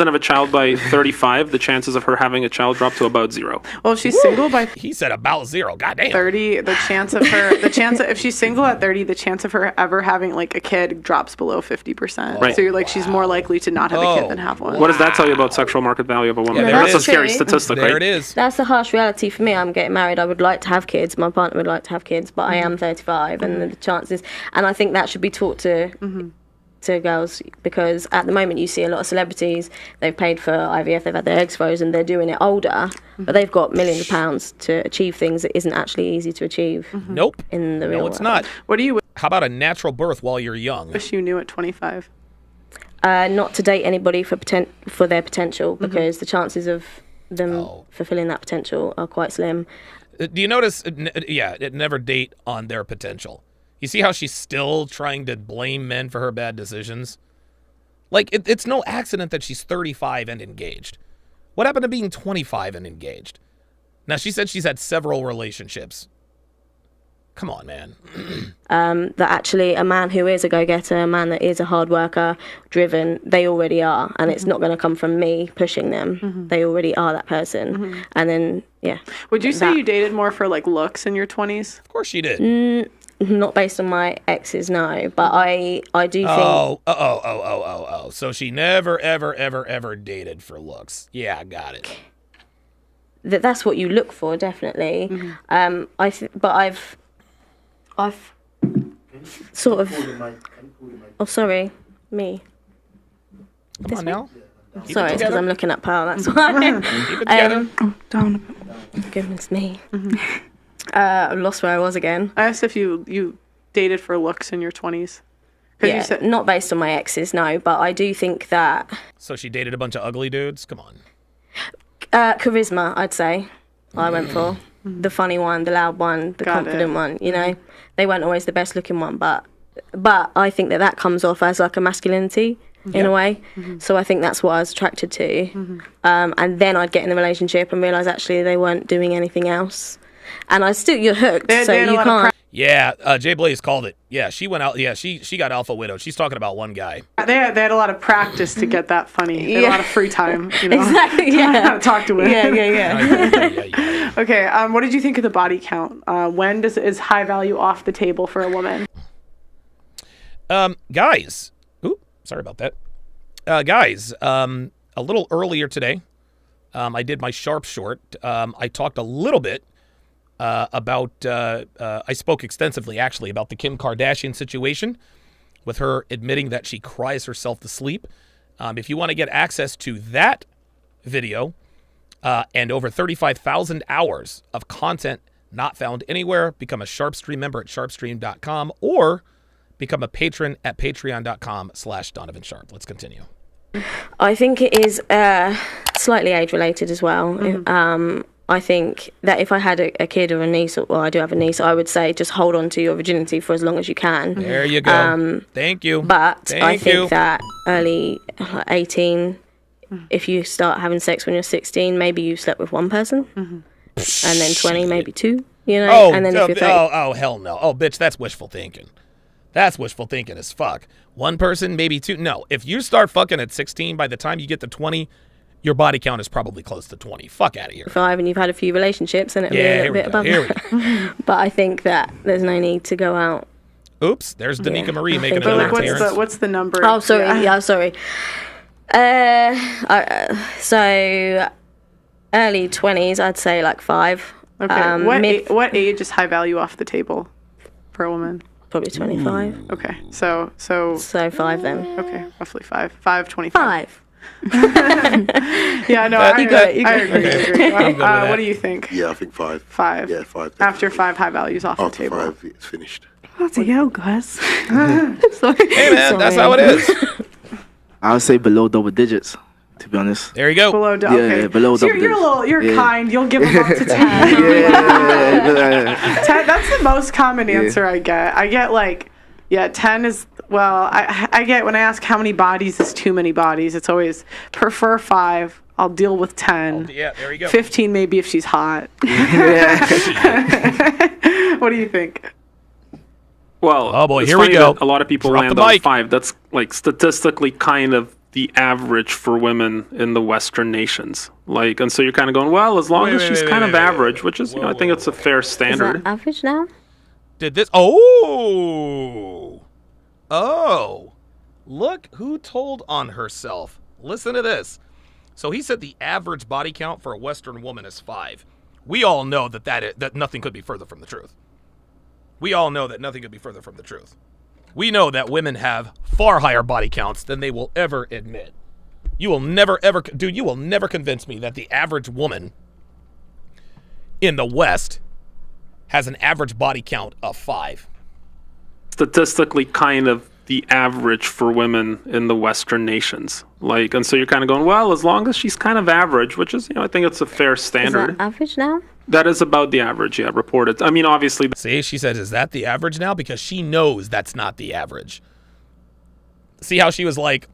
have a child by 35, the chances of her having a child drop to about 0. Well, if she's single by he said about 0. Goddamn. 30, if she's single at 30, the chance of her ever having like a kid drops below 50%. Right. So you're like she's more likely to not have a kid than have one. What does that tell you about sexual market value of a woman? Yeah, that's a scary statistic, there right? It is. That's the harsh reality for me. I'm getting married. I would like to have kids. My partner would like to have kids, but I am 35, and the chances. And I think that should be taught to girls, because at the moment you see a lot of celebrities. They've paid for IVF. They've had their eggs frozen. They're doing it older, but they've got millions of pounds to achieve things that isn't actually easy to achieve. Nope. In the real world. No, it's not. What do you How about a natural birth while you're young? wish you knew at 25? Not to date anybody for their potential, because the chances of them fulfilling that potential are quite slim. Do you notice? It never date on their potential. You see how she's still trying to blame men for her bad decisions? Like, it's no accident that she's 35 and engaged. What happened to being 25 and engaged? Now, she said she's had several relationships. Come on, man. That actually a man who is a go-getter, a man that is a hard worker, driven, they already are. And it's not going to come from me pushing them. They already are that person. And then, yeah. Would you say you dated more for like looks in your 20s? Of course she did. Not based on my exes, no. But I do think... Oh. So she never, ever dated for looks. Yeah, I got it. That's what you look for, definitely. But I've sort of... Oh, sorry. Me. Come on now. Sorry, it's because I'm looking at Pearl, that's why. Keep it together. Donovan. Goodness me. I lost where I was again. I asked if you dated for looks in your 20s. Yeah, you said, not based on my exes, no, but I do think that... So she dated a bunch of ugly dudes? Come on. Charisma, I'd say, I went for. The funny one, the loud one, the confident one, you know. They weren't always the best looking one, but I think that comes off as like a masculinity in a way. So I think that's what I was attracted to. And then I'd get in a relationship and realise actually they weren't doing anything else. And you're hooked, so you can't. Yeah, Jay Blaze called it. Yeah, she went out. Yeah, she got alpha widowed. She's talking about one guy. They had a lot of practice to get that funny. They had a lot of free time. You know? Exactly. Yeah. Talk to women. Yeah. Okay. What did you think of the body count? When is high value off the table for a woman? Guys. Ooh, sorry about that. Guys. A little earlier today, I did my Sharpe short. I talked a little bit. I spoke extensively, actually, about the Kim Kardashian situation with her admitting that she cries herself to sleep. If you want to get access to that video and over 35,000 hours of content not found anywhere, become a Sharpe Stream member at sharpestream.com or become a patron at patreon.com/Donovan Sharpe. Let's continue. I think it is slightly age-related as well. I think that if I had a kid or a niece, well, I do have a niece, I would say just hold on to your virginity for as long as you can. There you go. Thank you. But I think that early 18, if you start having sex when you're 16, maybe you slept with one person, and then 20, maybe two, you know? And then if you're 30, hell no. Oh, bitch, that's wishful thinking. That's wishful thinking as fuck. One person, maybe two. No, if you start fucking at 16, by the time you get to 20, your body count is probably close to 20. Fuck out of here. 5 and you've had a few relationships and it'll be a little bit above that. But I think that there's no need to go out. Oops, there's Danica Marie making another appearance. What's the number? Oh, sorry. Yeah, sorry. So early 20s, I'd say like 5. Okay. What age is high value off the table for a woman? Probably 25. Okay. So 5 then. Okay, roughly 5. 5, 25. 5. Yeah, no, I agree. What do you think? Yeah, I think 5. 5. Yeah, 5. After 5, high values off the table. After 5, it's finished. Bloody hell, guys. Sorry. Hey, man, that's how it is. I would say below double digits, to be honest. There you go. Below double digits. Yeah, below double digits. You're kind. You'll give them up to 10. 10, that's the most common answer I get. I get 10 is... Well, I get when I ask how many bodies is too many bodies, it's always prefer 5. I'll deal with 10. Yeah, there you go. 15 maybe if she's hot. What do you think? Well, oh boy, it's here we go. A lot of people land on 5. That's like statistically kind of the average for women in the Western nations. And so you're kind of going, well, as long as she's kind of average, which is, I think it's a fair standard. Is that average now? Did this? Oh, look who told on herself. Listen to this. So he said the average body count for a Western woman is 5. We all know that nothing could be further from the truth. We all know that nothing could be further from the truth. We know that women have far higher body counts than they will ever admit. You will never, ever, dude, you will never convince me that the average woman in the West has an average body count of 5. Statistically kind of the average for women in the Western nations. And so you're kind of going, well, as long as she's kind of average, which is, I think it's a fair standard. Is that average now? That is about the average, yeah, reported. I mean, obviously... See, she said, is that the average now? Because she knows that's not the average. See how she was like,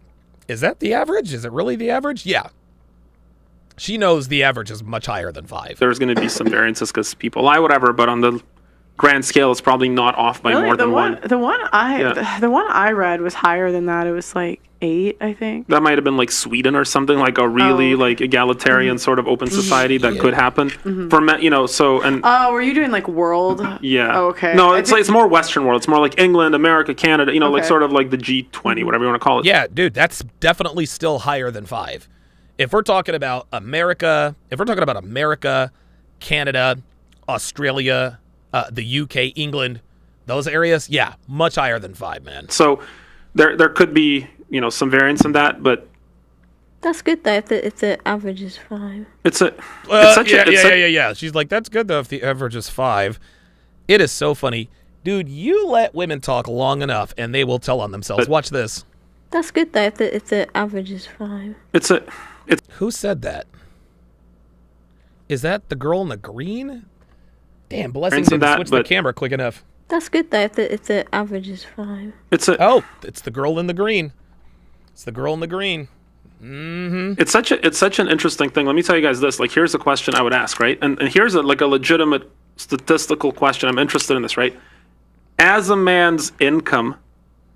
is that the average? Is it really the average? Yeah. She knows the average is much higher than 5. There's going to be some variances because people lie, whatever, but on the grand scale, it's probably not off by more than 1. The one I read was higher than that. It was 8, I think. That might have been Sweden or something, a really egalitarian sort of open society that could happen for men, Oh, were you doing world? Yeah. Oh, okay. No, it's more Western world. It's more like England, America, Canada. Sort of like the G20, whatever you want to call it. Yeah, dude, that's definitely still higher than 5. If we're talking about America, Canada, Australia, the UK, England, those areas, yeah, much higher than 5, man. So there could be, some variance in that, but That's good though. If the average is 5. Yeah. She's like, that's good though if the average is 5. It is so funny, dude. You let women talk long enough, and they will tell on themselves. Watch this. That's good though if the average is 5. Who said that? Is that the girl in the green? Damn, Blessing didn't switch the camera quick enough. That's good though if the average is 5. It's the girl in the green. It's the girl in the green. Mm-hmm. It's such an interesting thing. Let me tell you guys this. Like, here's a question I would ask, right? And here's a legitimate statistical question. I'm interested in this, right? As a man's income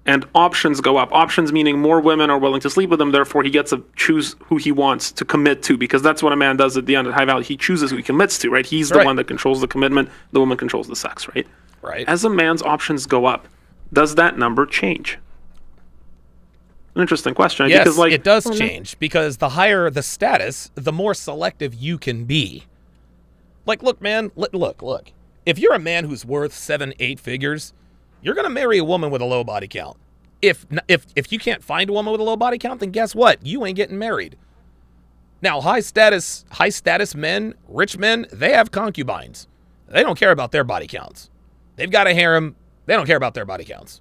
and options go up, options meaning more women are willing to sleep with him, therefore he gets to choose who he wants to commit to, because that's what a man does at the end of high value. He chooses who he commits to, right? He's the one that controls the commitment, the woman controls the sex, right? Right. As a man's options go up, does that number change? An interesting question. Yes, because, it does change, because the higher the status, the more selective you can be. Like, look, man, look. If you're a man who's worth 7-8 figures, you're going to marry a woman with a low body count. If you can't find a woman with a low body count, then guess what? You ain't getting married. Now, high status men, rich men, they have concubines. They don't care about their body counts. They've got a harem. They don't care about their body counts.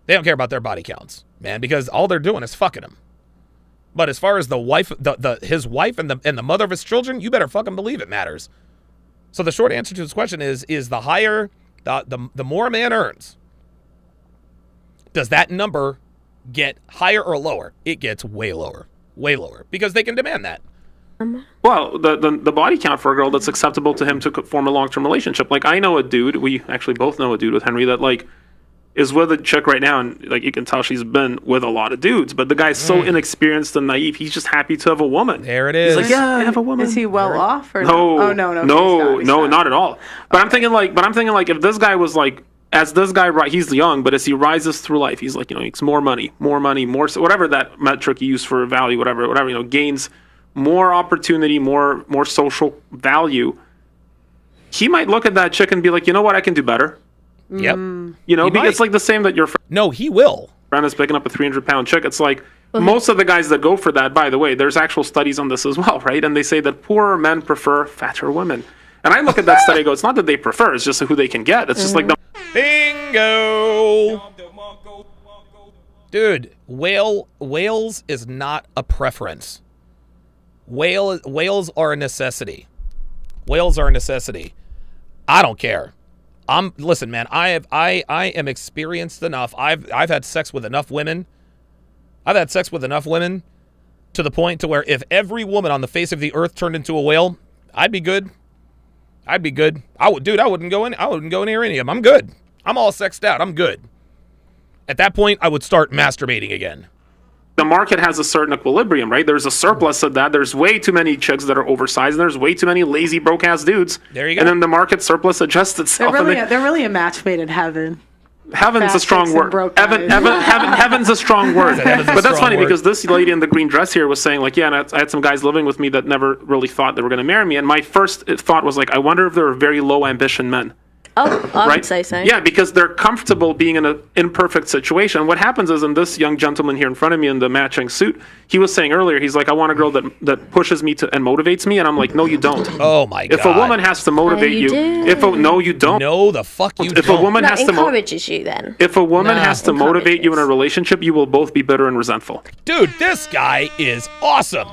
They don't care about their body counts, man, because all they're doing is fucking him. But as far as the wife, his wife and the mother of his children, you better fucking believe it matters. So the short answer to this question is the higher, the more a man earns, does that number get higher or lower? It gets way lower, because they can demand that. Well, the body count for a girl that's acceptable to him to form a long-term relationship. Like, I know a dude, we actually both know a dude with Henry that, like, is with a chick right now, and, like, you can tell she's been with a lot of dudes, but the guy's so inexperienced and naive, he's just happy to have a woman. There it is. He's like, yeah, I have a woman. Is he well off or no? Oh, no, not at all. But I'm thinking like if this guy was like, as this guy, he's young, but as he rises through life, he's like, you know, makes more money, so whatever that metric you use for value, whatever, you know, gains more opportunity, more social value. He might look at that chick and be like, you know what, I can do better. Yep. You know, it's like the same that your friend. No, he will. Friend is picking up a 300-pound chick. It's like most of the guys that go for that, by the way, there's actual studies on this as well, right? And they say that poorer men prefer fatter women. And I look at that study and go, it's not that they prefer, it's just who they can get. It's just like the... Bingo! Dude, whales is not a preference. Whales are a necessity. Whales are a necessity. I don't care. Listen, man, I am experienced enough. I've had sex with enough women. I've had sex with enough women to the point to where if every woman on the face of the earth turned into a whale, I'd be good. I wouldn't go near any of them. I'm good. I'm all sexed out. I'm good. At that point, I would start masturbating again. The market has a certain equilibrium, right? There's a surplus of that. There's way too many chicks that are oversized, and there's way too many lazy, broke-ass dudes. There you go. And then the market surplus adjusts itself. They're really a match made in heaven. Heaven's a strong word. Heaven's a strong word. But that's funny because this lady in the green dress here was saying, like, yeah, and I had some guys living with me that never really thought they were going to marry me. And my first thought was, like, I wonder if they're very low ambition men. Oh, I would say so. Yeah, because they're comfortable being in an imperfect situation. What happens is, in this young gentleman here in front of me in the matching suit, he was saying earlier, he's like, I want a girl that pushes me and motivates me. And I'm like, no, you don't. Oh, my God. If a woman has to motivate you, no, you don't. No, the fuck you don't. If a woman has to encourages you, then. If a woman has to motivate you in a relationship, you will both be bitter and resentful. Dude, this guy is awesome.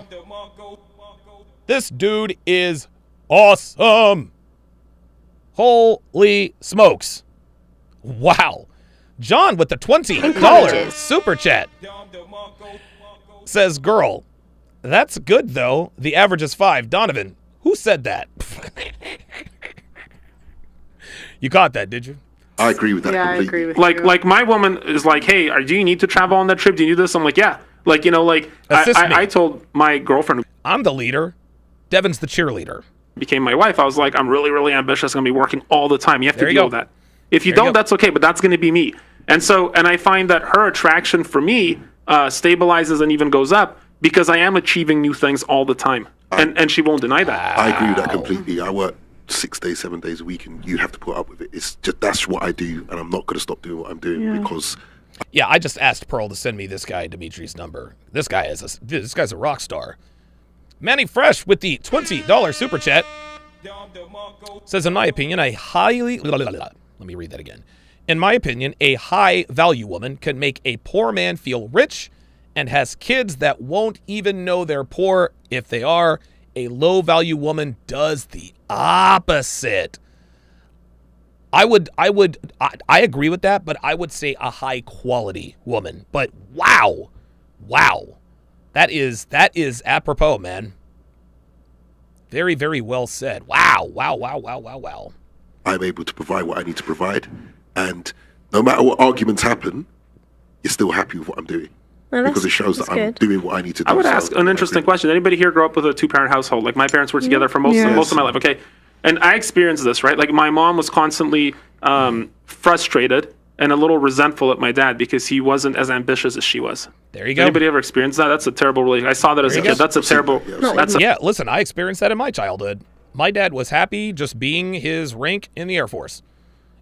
This dude is awesome. Holy smokes. Wow. John with the $20 super chat says, girl, that's good, though. The average is 5. Donovan, who said that? You caught that, did you? I agree with that completely. I agree with you. Like my woman is like, hey, do you need to travel on that trip? Do you do this? I'm like, yeah. Like, you know, like, I told my girlfriend. I'm the leader. Devin's the cheerleader. Became my wife, I was like, I'm really, really ambitious. I'm going to be working all the time. You have to deal with that. If you don't, that's okay, but that's going to be me. And I find that her attraction for me stabilizes and even goes up because I am achieving new things all the time. And she won't deny that. I agree with that completely. I work 6 days, 7 days a week, and you have to put up with it. It's just, that's what I do, and I'm not going to stop doing what I'm doing because Yeah, I just asked Pearl to send me this guy Dimitri's number. This guy's a rock star. Manny Fresh with the $20 super chat says, in my opinion, let me read that again. In my opinion, a high value woman can make a poor man feel rich and has kids that won't even know they're poor if they are. A low value woman does the opposite. I agree with that, but I would say a high quality woman. But wow. That is apropos, man. Very, very well said. Wow. I'm able to provide what I need to provide, and no matter what arguments happen, you're still happy with what I'm doing. Well, because it shows that I'm doing what I need to do. I would ask an interesting question. Anybody here grow up with a two-parent household? Like my parents were together for most of my life. Okay. And I experienced this, right? Like my mom was constantly frustrated and a little resentful at my dad because he wasn't as ambitious as she was. There you go. Anybody ever experienced that? That's a terrible relationship. I saw that as a kid. That's a terrible. Yeah, listen, I experienced that in my childhood. My dad was happy just being his rank in the Air Force.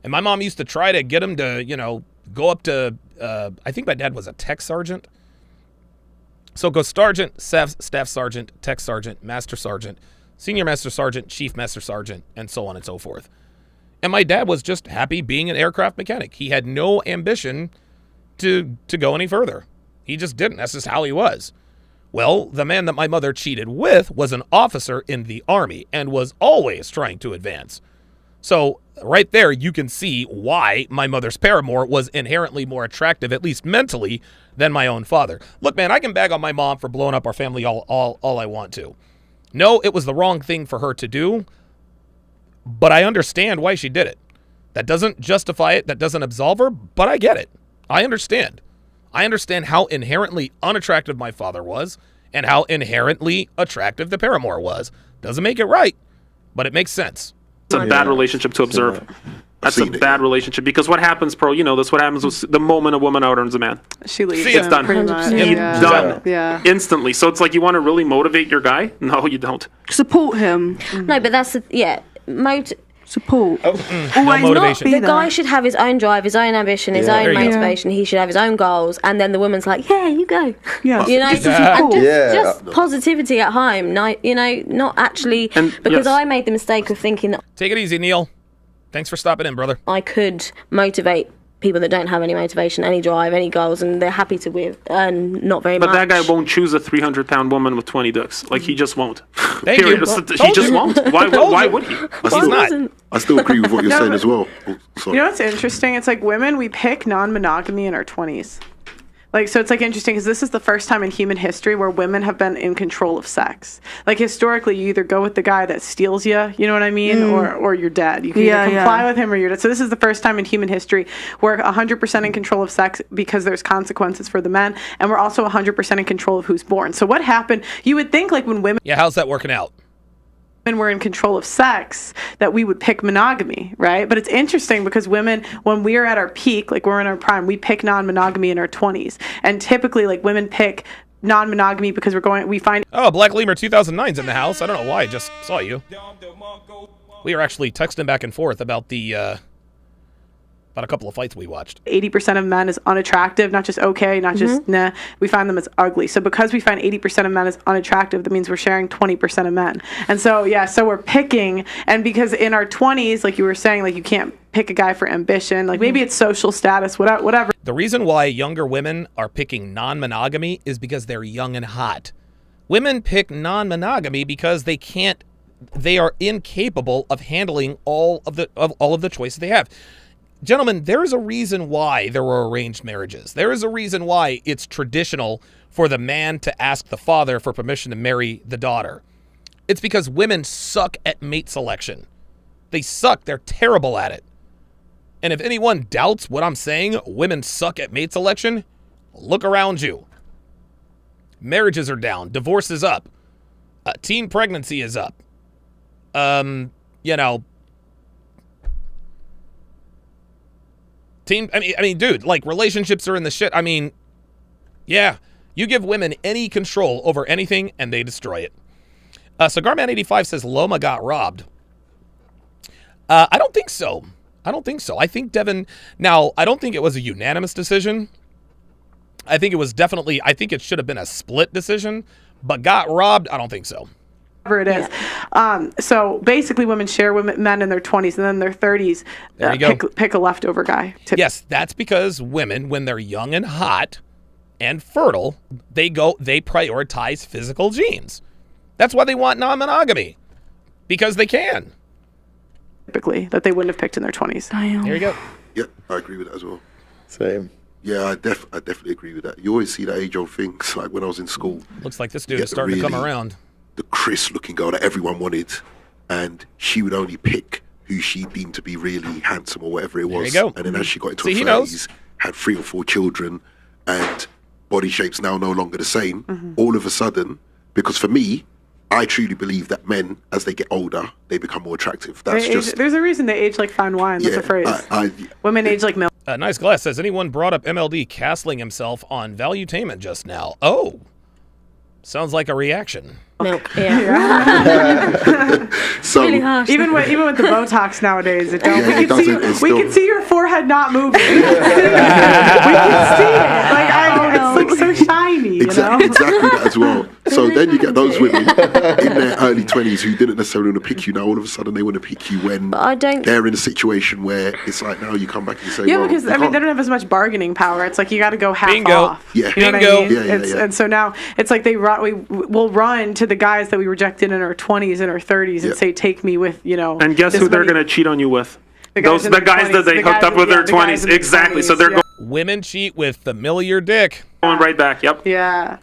And my mom used to try to get him to, go up to, I think my dad was a tech sergeant. So go sergeant, staff sergeant, tech sergeant, master sergeant, senior master sergeant, chief master sergeant, and so on and so forth. And my dad was just happy being an aircraft mechanic. He had no ambition to go any further. He just didn't. That's just how he was. Well, the man that my mother cheated with was an officer in the Army and was always trying to advance. So right there, you can see why my mother's paramour was inherently more attractive, at least mentally, than my own father. Look, man, I can bag on my mom for blowing up our family all I want to. No, it was the wrong thing for her to do, but I understand why she did it. That doesn't justify it. That doesn't absolve her, but I get it. I understand. I understand how inherently unattractive my father was and how inherently attractive the paramour was. Doesn't make it right, but it makes sense. It's a bad relationship to observe. That's a bad relationship because what happens, Pro? You know this. What happens with the moment a woman out earns a man? She leaves. It's done. Done. Yeah. Instantly. So it's like you want to really motivate your guy? No, you don't. Support him. No, but that's support. Always motivation. The guy should have his own drive, his own ambition, his own motivation. He should have his own goals, and then the woman's like, "Yeah, you go." Yeah, just positivity at home. Not actually because I made the mistake of thinking that. Take it easy, Neil. Thanks for stopping in, brother. I could motivate people that don't have any motivation, any drive, any goals, and they're happy to earn not very much. But that guy won't choose a 300-pound woman with 20 dicks. Like, he just won't. Thank you. He just won't. Why would he? I still agree with what you're saying as well. You know what's interesting? It's like women, we pick non-monogamy in our 20s. Like, so it's like interesting because this is the first time in human history where women have been in control of sex. Like historically, you either go with the guy that steals you know what I mean, or you're dead. You can either comply with him or you're dead. So this is the first time in human history we're 100% in control of sex because there's consequences for the men, and we're also 100% in control of who's born. So what happened? You would think like when women how's that working out? We're in control of sex that we would pick monogamy, right? But it's interesting because women, when we are at our peak, like we're in our prime, we pick non-monogamy in our 20s, and typically like women pick non-monogamy because we find Black Lemur 2009's in the house. I don't know why, I just saw you. We were actually texting back and forth about about a couple of fights we watched. 80% of men is unattractive, not just okay, not just nah. We find them as ugly. So because we find 80% of men as unattractive, that means we're sharing 20% of men. And so, so we're picking, and because in our 20s, like you were saying, like you can't pick a guy for ambition, like maybe it's social status, whatever. The reason why younger women are picking non-monogamy is because they're young and hot. Women pick non-monogamy because they are incapable of handling all of the choices they have. Gentlemen, there is a reason why there were arranged marriages. There is a reason why it's traditional for the man to ask the father for permission to marry the daughter. It's because women suck at mate selection. They suck. They're terrible at it. And if anyone doubts what I'm saying, women suck at mate selection, look around you. Marriages are down. Divorce is up. Teen pregnancy is up. Dude, like relationships are in the shit. You give women any control over anything and they destroy it. Cigarman85 says Loma got robbed. I don't think so. I think Devin, now I don't think it was a unanimous decision. I think it should have been a split decision, but got robbed, I don't think so. Whatever it is. Yeah. So basically women share men in their 20s and then their 30s pick a leftover guy. Yes, that's because women, when they're young and hot and fertile, they prioritize physical genes. That's why they want non-monogamy, because they can. Typically, that they wouldn't have picked in their 20s. There you go. Yeah, I agree with that as well. Same. Yeah, I definitely agree with that. You always see that age-old thing. Like when I was in school. Looks like this dude is starting to come around. The crisp-looking girl that everyone wanted, and she would only pick who she deemed to be really handsome or whatever it was. There you go. And then as she got into her 30s, had 3 or 4 children, and body shape's now no longer the same. All of a sudden, because for me, I truly believe that men, as they get older, they become more attractive. There's a reason they age like fine wine. That's a phrase. Women age like milk. Nice Glass says, anyone brought up MLD castling himself on Valuetainment just now? Oh, sounds like a reaction. Milk, yeah. So really harsh. Even with the Botox nowadays, we can see your forehead not moving. We can see it. It's like so shiny. Exactly that as well. So then you get those women in their early 20s who didn't necessarily want to pick you. Now all of a sudden they want to pick you when they're in a situation where it's like now you come back and you say, because they don't have as much bargaining power. It's like you got to go half off. Yeah. You know what I mean? And so now it's like we'll run to the guys that we rejected in our 20s and our 30s and say, take me with, And guess who they're going to cheat on you with? The guys that they hooked up with their 20s. Exactly. So they're women cheat with familiar dick. Going right back. Yep. Yeah.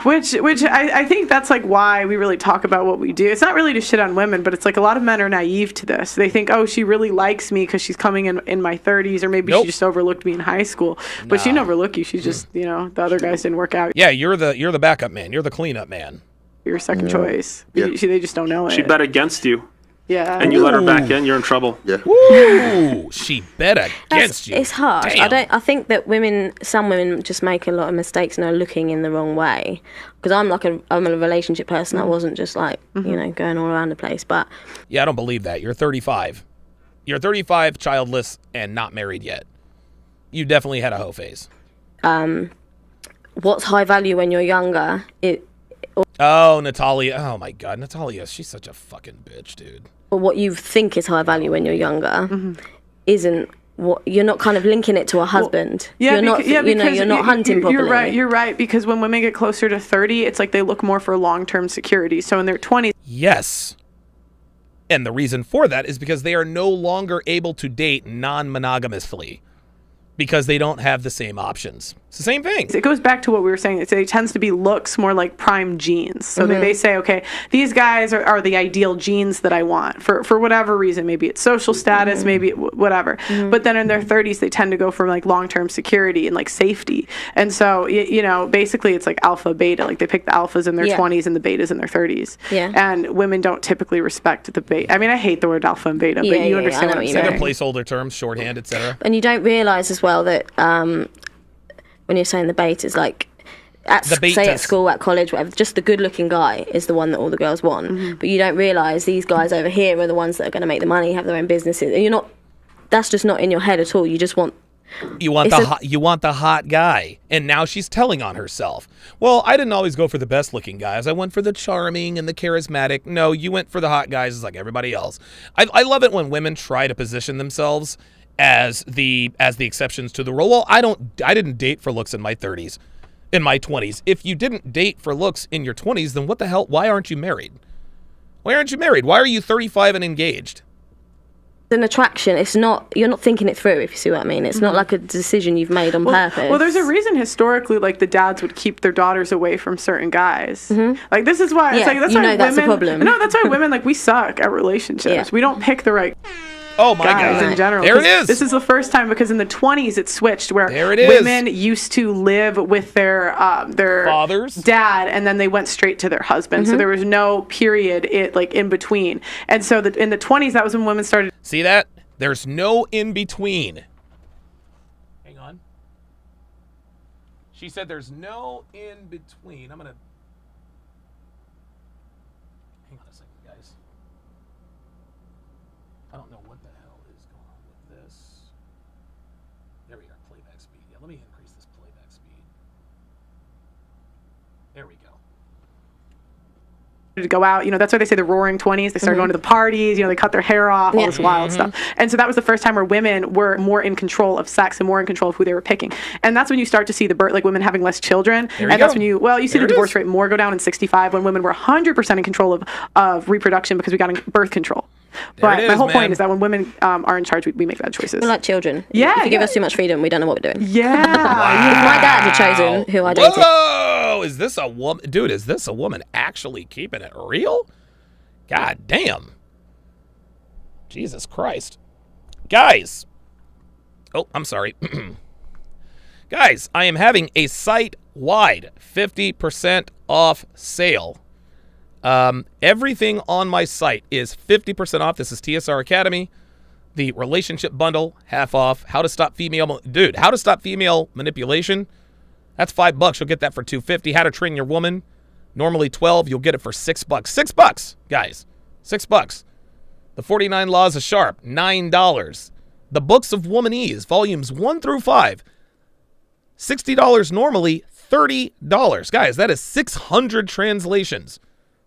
Which I think that's like why we really talk about what we do. It's not really to shit on women, but it's like a lot of men are naive to this. They think, oh, she really likes me because she's coming in my 30s, or maybe she just overlooked me in high school. But she didn't overlook you. She's just, the other guys didn't work out. Yeah, you're the backup man. You're the cleanup man. Your second choice. Yeah. They just don't know it. She bet against you. Yeah. And you let her back in, you're in trouble. Yeah. Woo! She bet against you. It's harsh. Damn. I think that some women just make a lot of mistakes and are looking in the wrong way. Because I'm a relationship person. I wasn't just like, going all around the place. But yeah, I don't believe that. You're 35. You're 35, childless, and not married yet. You definitely had a hoe phase. What's high value when you're younger? Natalia. Oh my God, Natalia. She's such a fucking bitch, dude. But what you think is high value when you're younger isn't what you're not kind of linking it to a husband. You're not hunting properly. You're right, because when women get closer to 30, it's like they look more for long-term security. So in their 20s. Yes. And the reason for that is because they are no longer able to date non-monogamously. Because they don't have the same options. It's the same thing. It goes back to what we were saying. It tends to be looks more like prime genes. So they say, okay, these guys are the ideal genes that I want for whatever reason. Maybe it's social status, maybe whatever. But then in their 30s, they tend to go for like long-term security and like safety. And so, basically it's like alpha, beta. Like they pick the alphas in their 20s and the betas in their 30s. Yeah. And women don't typically respect the beta. I mean, I hate the word alpha and beta, but you understand what I'm saying. They're placeholder terms, shorthand, etc. And you don't realize as well that when you're saying the betas, like at school, at college, whatever, just the good-looking guy is the one that all the girls want. But you don't realize these guys over here are the ones that are going to make the money, have their own businesses. That's just not in your head at all. You just want. You want the hot guy, and now she's telling on herself. Well, I didn't always go for the best looking guys. I went for the charming and the charismatic. No, you went for the hot guys like everybody else. I love it when women try to position themselves as the exceptions to the rule. Well, I didn't date for looks in my 30s, in my 20s. If you didn't date for looks in your 20s, then what the hell? Why aren't you married? Why aren't you married? Why are you 35 and engaged? An attraction. You're not thinking it through, if you see what I mean. It's not like a decision you've made on purpose. Well, there's a reason historically, like the dads would keep their daughters away from certain guys. Like this is why. Yeah, it's like that's why women. That's a problem. No, that's why women we suck at relationships. Yeah. We don't pick the right. Oh my God! In general, there it is. This is the first time because in the 20s it switched where women used to live with their fathers, dad, and then they went straight to their husband. So there was no period in between. And so in the 20s, that was when women started. See that? There's no in between. Hang on. She said there's no in between. I'm gonna. Hang on a second, guys. I don't know what the hell is going on with this. There we are, playback speed. Yeah, let me increase this playback There we go. To go out, that's why they say the roaring 20s. They started going to the parties, they cut their hair off, all this wild stuff. And so that was the first time where women were more in control of sex and more in control of who they were picking. And that's when you start to see women having less children. That's when you see the divorce rate more go down in 65 when women were 100% in control of reproduction because we got birth control. But my whole point is that when women are in charge, we make bad choices. We're like children. Yeah. If you give us too much freedom, we don't know what we're doing. Yeah. If my dad had chosen who I dated. Whoa! Is this a woman? Dude, is this a woman actually keeping it real? God damn. Jesus Christ. Guys. Oh, I'm sorry. Guys, I am having a site-wide 50% off sale. Everything on my site is 50% off. This is TSR Academy. The relationship bundle, half off. How to stop female manipulation. That's $5. You'll get that for $2.50. How to train your woman. Normally $12. You'll get it for $6. $6, guys. $6. The 49 Laws of Sharpe, $9. The Books of Womanese, volumes 1 through 5. $60 normally, $30. Guys, that is 600 translations.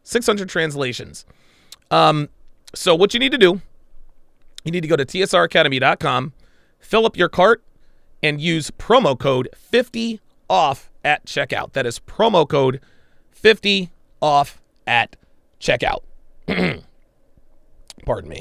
600 translations. So what you need to do, you need to go to tsracademy.com, fill up your cart, and use promo code 50 off at checkout. That is promo code 50 off at checkout. Pardon me.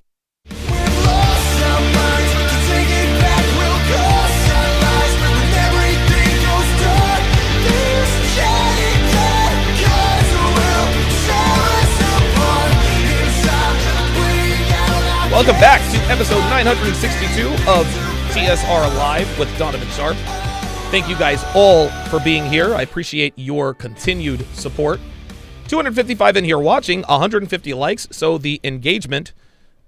Welcome back to episode 962 of TSR Live with Donovan Sharpe. Thank you guys all for being here. I appreciate your continued support. 255 in here watching, 150 likes, so the engagement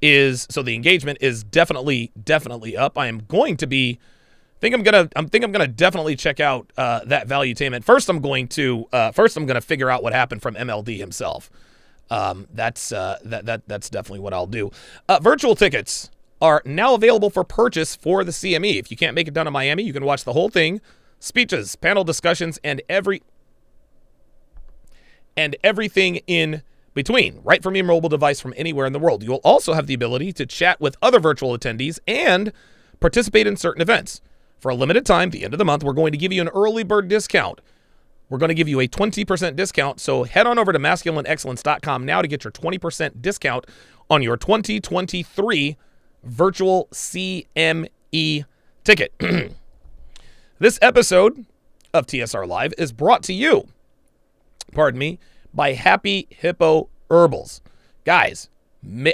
is definitely up. I am going to be I'm gonna definitely check out that valuetainment. First I'm gonna figure out what happened from MLD himself. That's definitely what I'll do. Virtual tickets are now available for purchase for the CME. If you can't make it down to Miami, you can watch the whole thing, speeches, panel discussions, and everything in between, right from your mobile device from anywhere in the world. You'll also have the ability to chat with other virtual attendees and participate in certain events. For a limited time, the end of the month, we're going to give you an early bird discount. We're going to give you a 20% discount, so head on over to masculineexcellence.com now to get your 20% discount on your 2023 virtual CME ticket. This episode of TSR Live is brought to you, by Happy Hippo Herbals. Guys,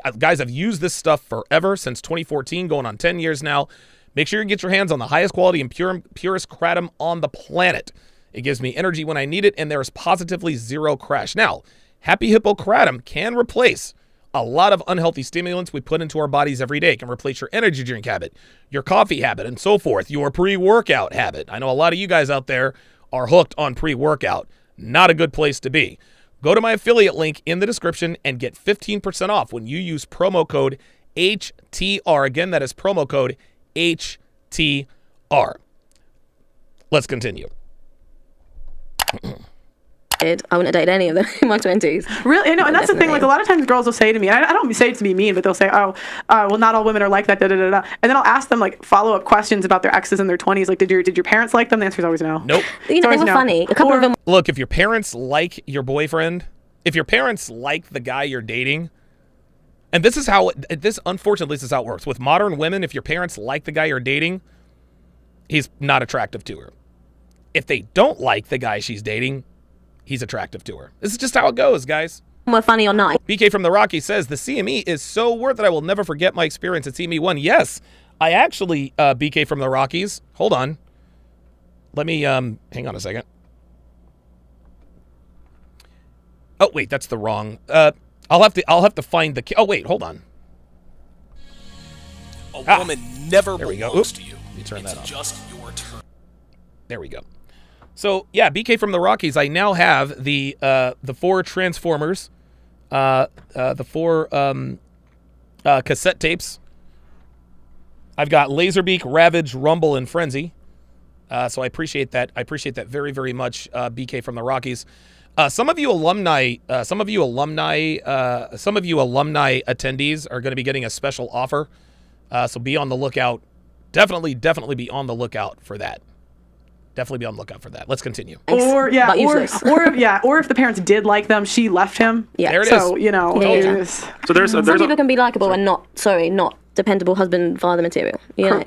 I've used this stuff forever, since 2014, going on 10 years now. Make sure you get your hands on the highest quality and purest kratom on the planet. It gives me energy when I need it, and there is positively zero crash. Now, Happy Hippo Kratom can replace a lot of unhealthy stimulants we put into our bodies every day. It can replace your energy drink habit, your coffee habit, and so forth, your pre-workout habit. I know a lot of you guys out there are hooked on pre-workout. Not a good place to be. Go to my affiliate link in the description and get 15% off when you use promo code HTR. Again, that is promo code HTR. Let's continue. I wouldn't have dated any of them in my 20s. Really? And that's the thing. Like, a lot of times girls will say to me, and I don't say it to be mean, but they'll say, well, not all women are like that, da-da-da-da. And then I'll ask them, like, follow-up questions about their exes in their 20s. Like, did your parents like them? The answer is always no. Nope. They were funny. A couple of them. Look, if your parents like your boyfriend, if your parents like the guy you're dating, and unfortunately, this is how it works. With modern women, if your parents like the guy you're dating, he's not attractive to her. If they don't like the guy she's dating, he's attractive to her. This is just how it goes, guys. We're funny or not. BK from the Rockies says, the CME is so worth it. I will never forget my experience at CME 1. Yes, I actually, BK from the Rockies. Hold on. Let me, hang on a second. Oh, wait, that's the wrong. I'll have to find the, oh, wait, hold on. A woman never belongs to you. Let me turn that off. It's just your turn. There we go. So, yeah, BK from the Rockies, I now have the 4 Transformers, the 4 cassette tapes. I've got Laserbeak, Ravage, Rumble, and Frenzy. So I appreciate that. I appreciate that very, very much, BK from the Rockies. Some of you alumni attendees are going to be getting a special offer. So be on the lookout. Definitely be on the lookout for that. Definitely be on the lookout for that. Let's continue. Or if the parents did like them, she left him. Yeah. There it so, is. you know. Yeah. So there's some people can be likable and not dependable husband father material.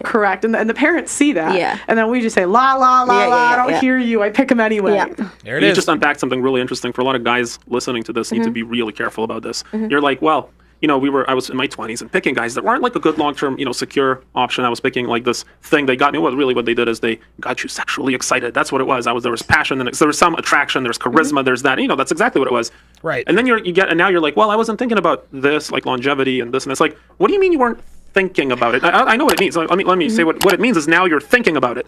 Correct. And the parents see that. Yeah. And then we just say, la, la, la, la, I don't hear you. I pick him anyway. Yeah. There it you is. just unpacked something really interesting. For a lot of guys listening to this, need to be really careful about this. You're like, well, you know, I was in my 20s and picking guys that weren't like a good long-term, you know, secure option. I was picking like this thing they got me. Well, really what they did is they got you sexually excited. That's what it was. There was passion, and there was some attraction, there's charisma, there's that. You know, that's exactly what it was. Right. And then and now you're like, well, I wasn't thinking about this, like longevity and this and it's like, what do you mean you weren't thinking about it? I know what it means. Let me say what it means is now you're thinking about it.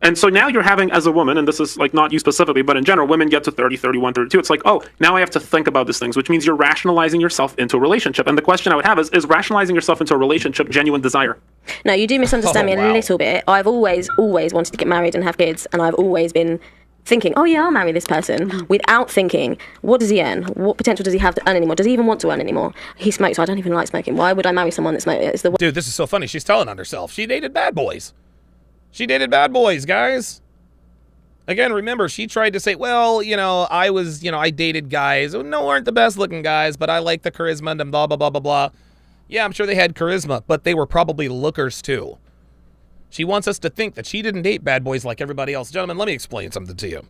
And so now you're having, as a woman, and this is like not you specifically, but in general, women get to 30, 31, 32. It's like, oh, now I have to think about these things, which means you're rationalizing yourself into a relationship. And the question I would have is rationalizing yourself into a relationship genuine desire? No, you do misunderstand me a little bit. I've always wanted to get married and have kids, and I've always been thinking, oh yeah, I'll marry this person, without thinking, what does he earn? What potential does he have to earn anymore? Does he even want to earn anymore? He smokes, so I don't even like smoking. Why would I marry someone that smokes? Dude, this is so funny. She's telling on herself. She dated bad boys. She dated bad boys, guys. Again, remember, she tried to say, well, you know, I dated guys who weren't the best looking guys, but I like the charisma and blah, blah, blah, blah, blah. Yeah, I'm sure they had charisma, but they were probably lookers too. She wants us to think that she didn't date bad boys like everybody else. Gentlemen, let me explain something to you.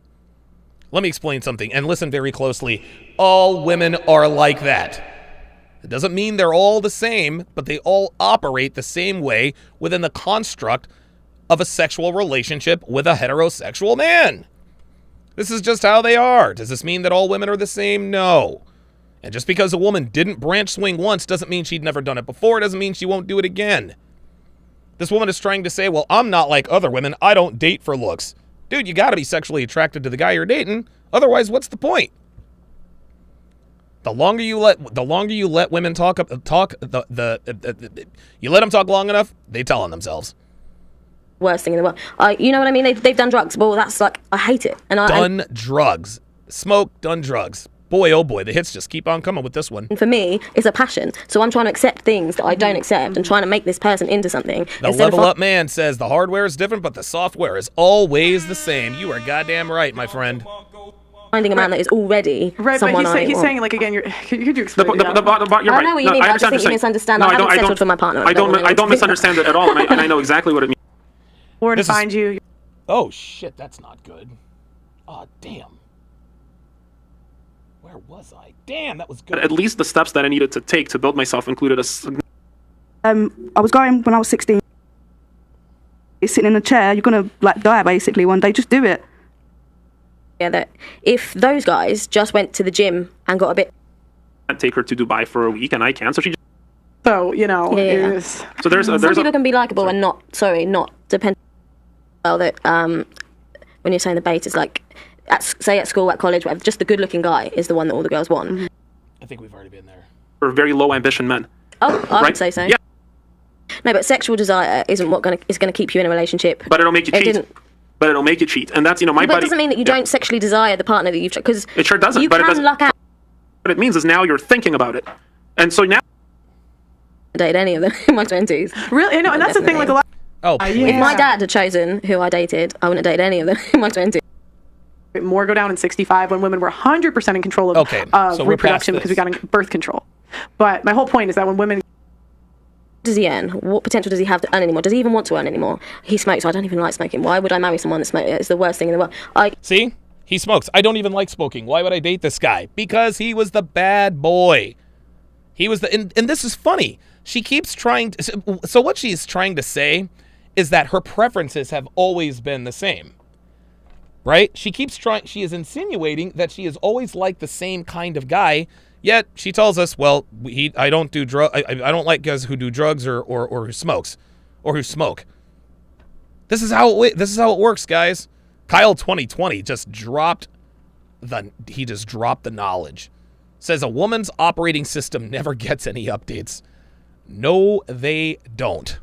Let me explain something, and listen very closely. All women are like that. It doesn't mean they're all the same, but they all operate the same way within the construct of a sexual relationship with a heterosexual man. This is just how they are. Does this mean that all women are the same? No. And just because a woman didn't branch swing once doesn't mean she'd never done it before. It doesn't mean she won't do it again. This woman is trying to say, well, I'm not like other women. I don't date for looks. Dude, you got to be sexually attracted to the guy you're dating. Otherwise, what's the point? The longer you let women talk, you let them talk long enough, they tell on themselves. Worst thing in the world. You know what I mean? They've done drugs. Well, that's like, I hate it. And drugs. Smoke, done drugs. Boy, oh boy, the hits just keep on coming with this one. For me, it's a passion. So I'm trying to accept things that I don't accept and trying to make this person into something. The Level Up Man says the hardware is different, but the software is always the same. You are goddamn right, my friend. Finding a man that is already someone but he's saying, like, again, could you explain you're right. I know what you mean, but I just think you misunderstand. I haven't settled for my partner. I don't misunderstand it at all, and I know exactly what it means. Or to find you. Oh, shit, that's not good. Oh, damn. Where was I? Damn, that was good. At least the steps that I needed to take to build myself included I was going when I was 16. Sitting in a chair, you're going to, like, die, basically, one day. Just do it. Yeah, that if those guys just went to the gym and got a bit... I'd take her to Dubai for a week, and I can, so she just... So, you know, So there's some people can be likable and not dependent. Well, that when you're saying the bait is like, at school, at college, whatever, just the good-looking guy is the one that all the girls want. I think we've already been there. For very low ambition men. Oh, I would say so. Yeah. No, but sexual desire isn't what is going to keep you in a relationship. But it'll make you cheat. But it'll make you cheat, and that's, you know, my buddy. But it doesn't mean that you don't sexually desire the partner that you've, because it sure doesn't. You but can it doesn't. luck out. What it means is now you're thinking about it, and so now. Date any of them in my 20s. Really, and that's the thing. Like a lot. Oh, if my dad had chosen who I dated, I wouldn't have dated any of them in my 20s. More go down in 65 when women were 100% in control of so reproduction because we got birth control. But my whole point is that when women. Does he earn? What potential does he have to earn anymore? Does he even want to earn anymore? He smokes, so I don't even like smoking. Why would I marry someone that smokes? It's the worst thing in the world. See? He smokes. I don't even like smoking. Why would I date this guy? Because he was the bad boy. He was and this is funny. She keeps trying to... So what she's trying to say is that her preferences have always been the same. Right? She is insinuating that she has always liked the same kind of guy. Yet she tells us, well, I don't do I don't like guys who do drugs or who smokes or who smoke. This is how it works, guys. Kyle 2020 just dropped the knowledge. Says a woman's operating system never gets any updates. No, they don't.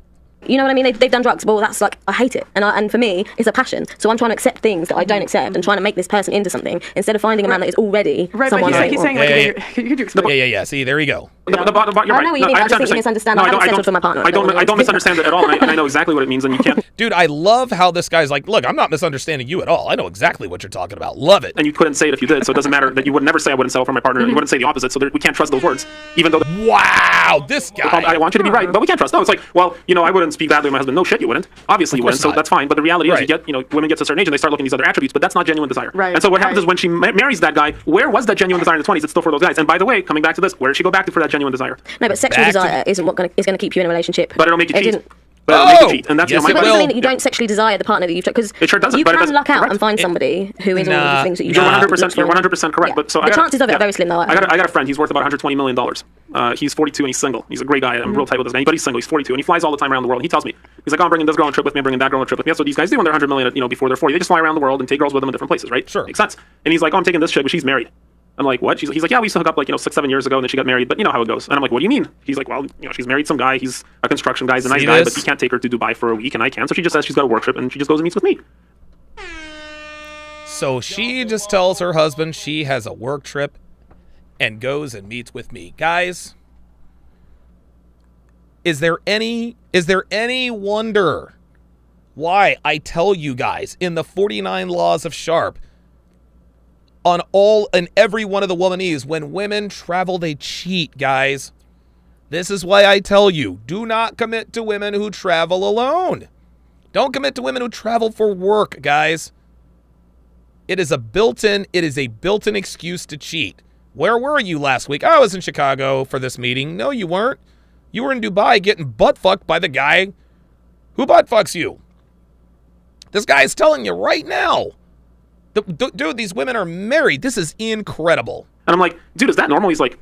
You know what I mean? They've done drugs. Well, that's like, I hate it. And for me, it's a passion. So I'm trying to accept things that I don't accept and trying to make this person into something instead of finding a man that is already someone but he's saying, could you explain? Yeah. See, there you go. You're right. I know what you mean. I just think you misunderstand. I haven't settled for my partner. I don't misunderstand it at all. And I know exactly what it means, and you can't. Dude, I love how this guy's like, look, I'm not misunderstanding you at all. I know exactly what you're talking about. Love it. And you couldn't say it if you did, so it doesn't matter that you would never say I wouldn't settle for my partner. You wouldn't say the opposite, so we can't trust those words, even though. Wow, this guy. I want you to be right, but we can't trust. No, it's like, well, I wouldn't speak badly of my husband. No shit, you wouldn't. Obviously you wouldn't, so that's fine. But the reality is, women get to a certain age and they start looking at these other attributes, but that's not genuine desire. Right. And so what happens is when she marries that guy, where was that genuine desire in the 20s? It's still for those guys. And by the way, coming back to this, where did she go back to for that genuine desire? No, but sexual desire isn't what is going to keep you in a relationship. But it'll make you cheat. But it'll make you cheat, and that's my point. It doesn't mean that you don't sexually desire the partner that you've because it sure doesn't. You but can luck out and find somebody who is all of the things that you. You're 100%. You're 100% correct. Yeah. But so the chances of it are very slim, though. I got a friend. He's worth about $120 million. He's 42 and he's single. He's a great guy. I'm real tight with this guy, but he's single. He's 42 and he flies all the time around the world. And he tells me, he's like, I'm bringing this girl on a trip with me. I'm bringing that girl on a trip with me. That's what these guys do when they're 100 million. Before they're 40, they just fly around the world and take girls with them in different places, right? Sure, makes sense. And he's like, I'm taking this chick, but she's married. I'm like, what? He's like, yeah, we used to hook up 6-7 years ago, and then she got married, but you know how it goes. And I'm like, what do you mean? He's like, well, she's married some guy. He's a construction guy. He's a nice guy, but he can't take her to Dubai for a week, and I can. So she just says she's got a work trip, and she just goes and meets with me. So she just tells her husband she has a work trip and goes and meets with me. Guys, is there any wonder why I tell you guys in the 49 laws of Sharpe, on all and every one of the womanese, when women travel, they cheat, guys. This is why I tell you, do not commit to women who travel alone. Don't commit to women who travel for work, guys. It is a built-in excuse to cheat. Where were you last week? I was in Chicago for this meeting. No, you weren't. You were in Dubai getting butt-fucked by the guy who butt-fucks you. This guy is telling you right now. Dude, these women are married. This is incredible. And I'm like, dude, is that normal? He's like,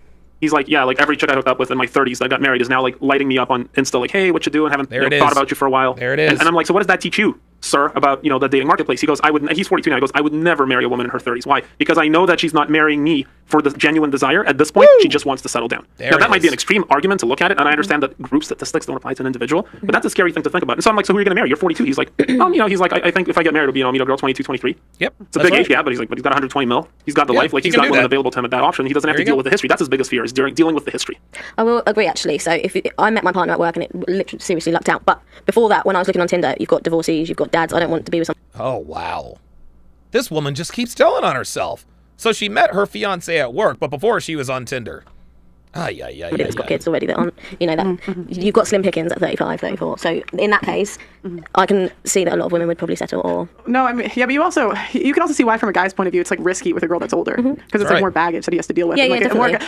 yeah, every chick I hooked up with in my 30s that got married is now lighting me up on Insta, like, hey, what you doing? Haven't thought about you for a while. There it is. And I'm like, so what does that teach you, sir, about the dating marketplace? He goes, he's 42 now. He goes, I would never marry a woman in her 30s. Why? Because I know that she's not marrying me for the genuine desire. At this point, she just wants to settle down. Now that might be an extreme argument to look at it, and I understand that group statistics don't apply to an individual, but that's a scary thing to think about. And so I'm like, so who are you going to marry? You're 42. He's like, I think if I get married, it'll be meet a girl 22, 23. Yep. It's a big age gap, but he's got 120 mil. He's got the life. He's got women available to him at that option. He doesn't have to deal with the history. That's his biggest fear, is dealing with the history. I will agree, actually. So I met my partner at work and it literally seriously lucked out. But before that, when I was looking on Tinder, you've got divorcees, you've got dads. I don't want to be with someone. Oh, wow. This woman just keeps telling on herself. So she met her fiance at work, but before she was on Tinder. It's got kids already that aren't, you've got slim pickings at 35, 34. So in that case, I can see that a lot of women would probably settle. Or no, I mean, yeah, but you can also see why, from a guy's point of view, it's risky with a girl that's older, because it's more baggage that he has to deal with.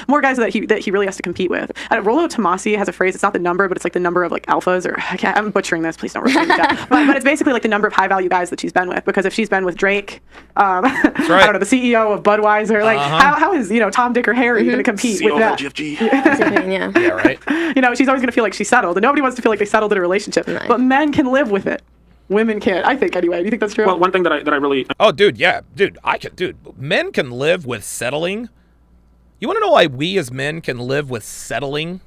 More guys that he really has to compete with. Rollo Tomasi has a phrase. It's not the number, but it's the number of alphas, or I'm butchering this. Please don't write me down. But it's basically the number of high value guys that she's been with. Because if she's been with Drake, I don't know, the CEO of Budweiser, how is Tom, Dick, or Harry going to compete with that? Yeah, right. She's always going to feel like she's settled, and nobody wants to feel like they settled in a relationship. No. But men can live with it. Women can't. I think, anyway. Do you think that's true? Well, one thing that I really. Oh, dude, yeah, dude, men can live with settling. You want to know why we as men can live with settling?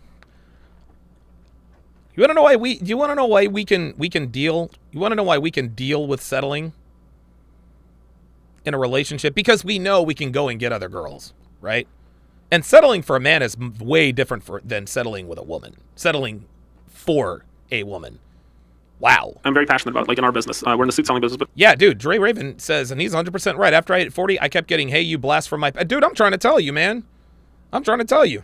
You want to know why we? Do you want to know why we can deal? You want to know why we can deal with settling in a relationship? Because we know we can go and get other girls, right? And settling for a man is way different than settling with a woman. Settling for a woman. Wow. I'm very passionate about in our business. We're in the suit selling business. But yeah, dude, Dre Raven says, and he's 100% right. After I hit 40, I kept getting, hey, you blast from my... Dude, I'm trying to tell you, man. I'm trying to tell you.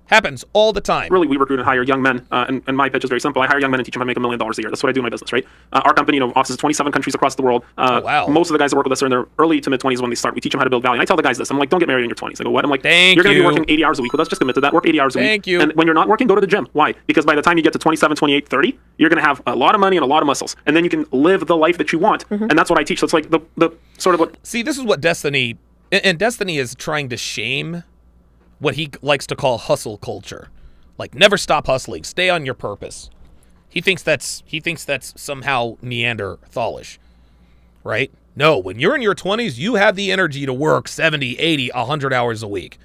Happens all the time. Really, we recruit and hire young men, and my pitch is very simple. I hire young men and teach them how to make $1 million a year. That's what I do in my business, right? Our company, offices 27 countries across the world. Wow. Most of the guys that work with us are in their early to mid-20s when they start. We teach them how to build value. And I tell the guys this. I'm like, don't get married in your 20s. I go, what? I'm like, you're going to be working 80 hours a week with us. Just commit to that. Work 80 hours a week. Thank you. And when you're not working, go to the gym. Why? Because by the time you get to 27, 28, 30, you're going to have a lot of money and a lot of muscles. And then you can live the life that you want. And that's what I teach. So it's the sort of what... See, this is what Destiny... And Destiny is trying to shame what he likes to call hustle culture. Never stop hustling. Stay on your purpose. He thinks that's somehow Neanderthalish, right? No, when you're in your 20s, you have the energy to work 70, 80, 100 hours a week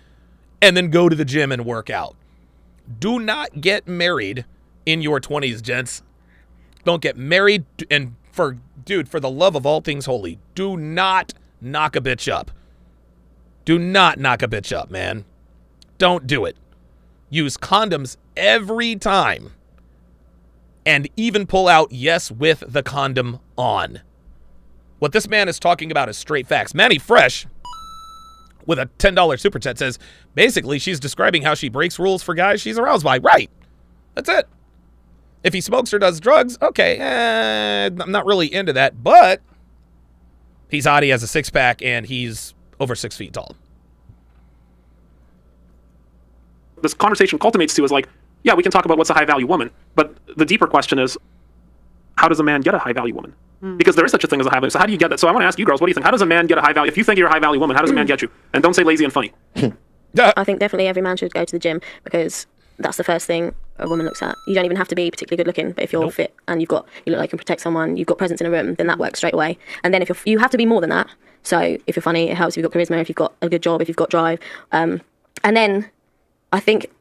and then go to the gym and work out. Do not get married in your 20s, gents. don't get married. And for the love of all things holy, do not knock a bitch up. Do not knock a bitch up, man. Don't do it. Use condoms every time. And even pull out yes with the condom on. What this man is talking about is straight facts. Manny Fresh, with a $10 super chat, says, basically, she's describing how she breaks rules for guys she's aroused by. Right. That's it. If he smokes or does drugs, okay, I'm not really into that, but he's hot, he has a six-pack, and he's over 6 feet tall. This conversation culminates to is like, yeah, we can talk about what's a high-value woman, but the deeper question is, how does a man get a high-value woman? Because there is such a thing as a high-value. So how do you get that? So I want to ask you girls, what do you think? How does a man get a high-value? If you think you're a high-value woman, how does a man get you? And don't say lazy and funny. I think definitely every man should go to the gym because that's the first thing a woman looks at. You don't even have to be particularly good looking, but if you're fit and you look like you can protect someone, you've got presence in a room, then that works straight away. And then if you have to be more than that. So if you're funny, it helps if you've got charisma, if you've got a good job, if you've got drive. And then I think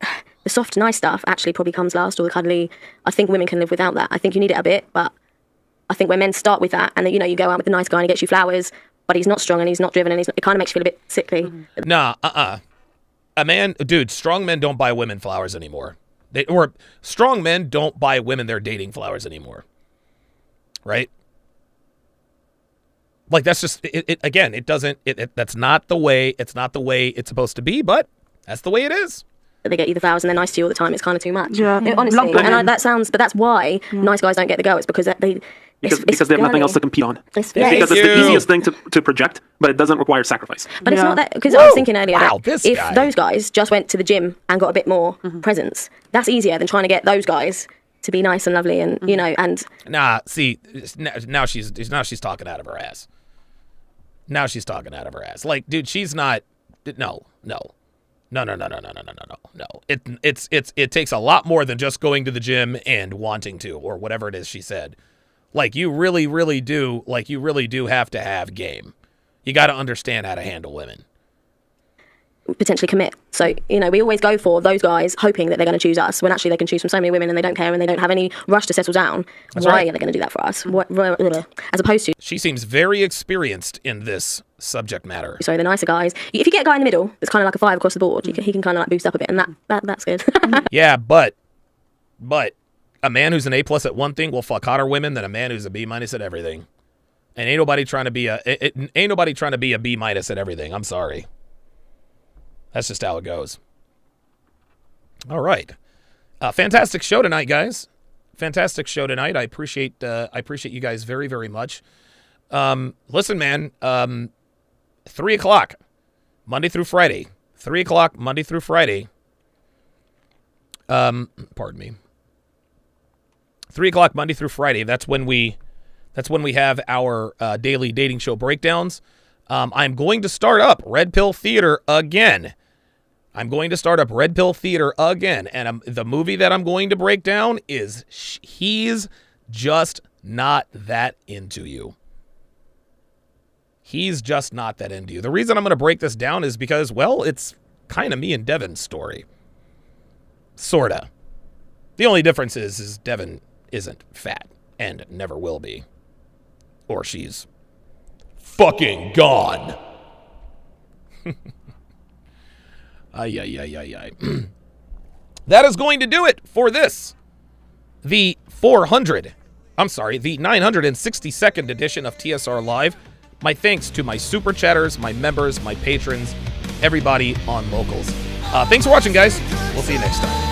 the soft, nice stuff actually probably comes last, or the cuddly. I think women can live without that. I think you need it a bit, but I think when men start with that, and then, you go out with the nice guy and he gets you flowers, but he's not strong and he's not driven and it kind of makes you feel a bit sickly. Nah, a man, dude, strong men don't buy women flowers anymore. Or strong men don't buy women they're dating flowers anymore. Right? Like, that's just, that's not the way it's supposed to be, but that's the way it is. They get you the flowers and they're nice to you all the time. It's kind of too much. Yeah. Honestly. But that's why nice guys don't get the go. It's because because they have nothing else to compete on. Because it's the easiest thing to project, but it doesn't require sacrifice. But it's not that, because I was thinking earlier, if those guys just went to the gym and got a bit more presence, that's easier than trying to get those guys to be nice and lovely and, and... Nah, see, now she's talking out of her ass. Now she's talking out of her ass. Like, dude, she's not... No. It takes a lot more than just going to the gym and wanting to, or whatever it is she said. Like, you really, really do have to have game. You got to understand how to handle women. Potentially commit. So, we always go for those guys hoping that they're going to choose us, when actually they can choose from so many women and they don't care and they don't have any rush to settle down. Why are they going to do that for us? As opposed to... She seems very experienced in this subject matter. So the nicer guys, if you get a guy in the middle that's kind of like a 5 across the board, he can kind of like boost up a bit, and that's good. Yeah, but a man who's an A+ at one thing will fuck hotter women than a man who's a B- at everything. And ain't nobody trying to be a B- at everything. I'm sorry. That's just how it goes. All right. Fantastic show tonight, guys. Fantastic show tonight. I appreciate you guys very, very much. Listen, man, 3 o'clock, Monday through Friday. 3 o'clock, Monday through Friday. Pardon me. 3 o'clock, Monday through Friday. That's when we have our daily dating show breakdowns. I'm going to start up Red Pill Theater again. And the movie that I'm going to break down is He's Just Not That Into You. He's just not that into you. The reason I'm going to break this down is because, well, it's kind of me and Devin's story. Sorta. The only difference is Devin isn't fat and never will be. Or she's fucking gone. Ay. That is going to do it for this. The 962nd edition of TSR Live. My thanks to my super chatters, my members, my patrons, everybody on Locals. Thanks for watching, guys. We'll see you next time.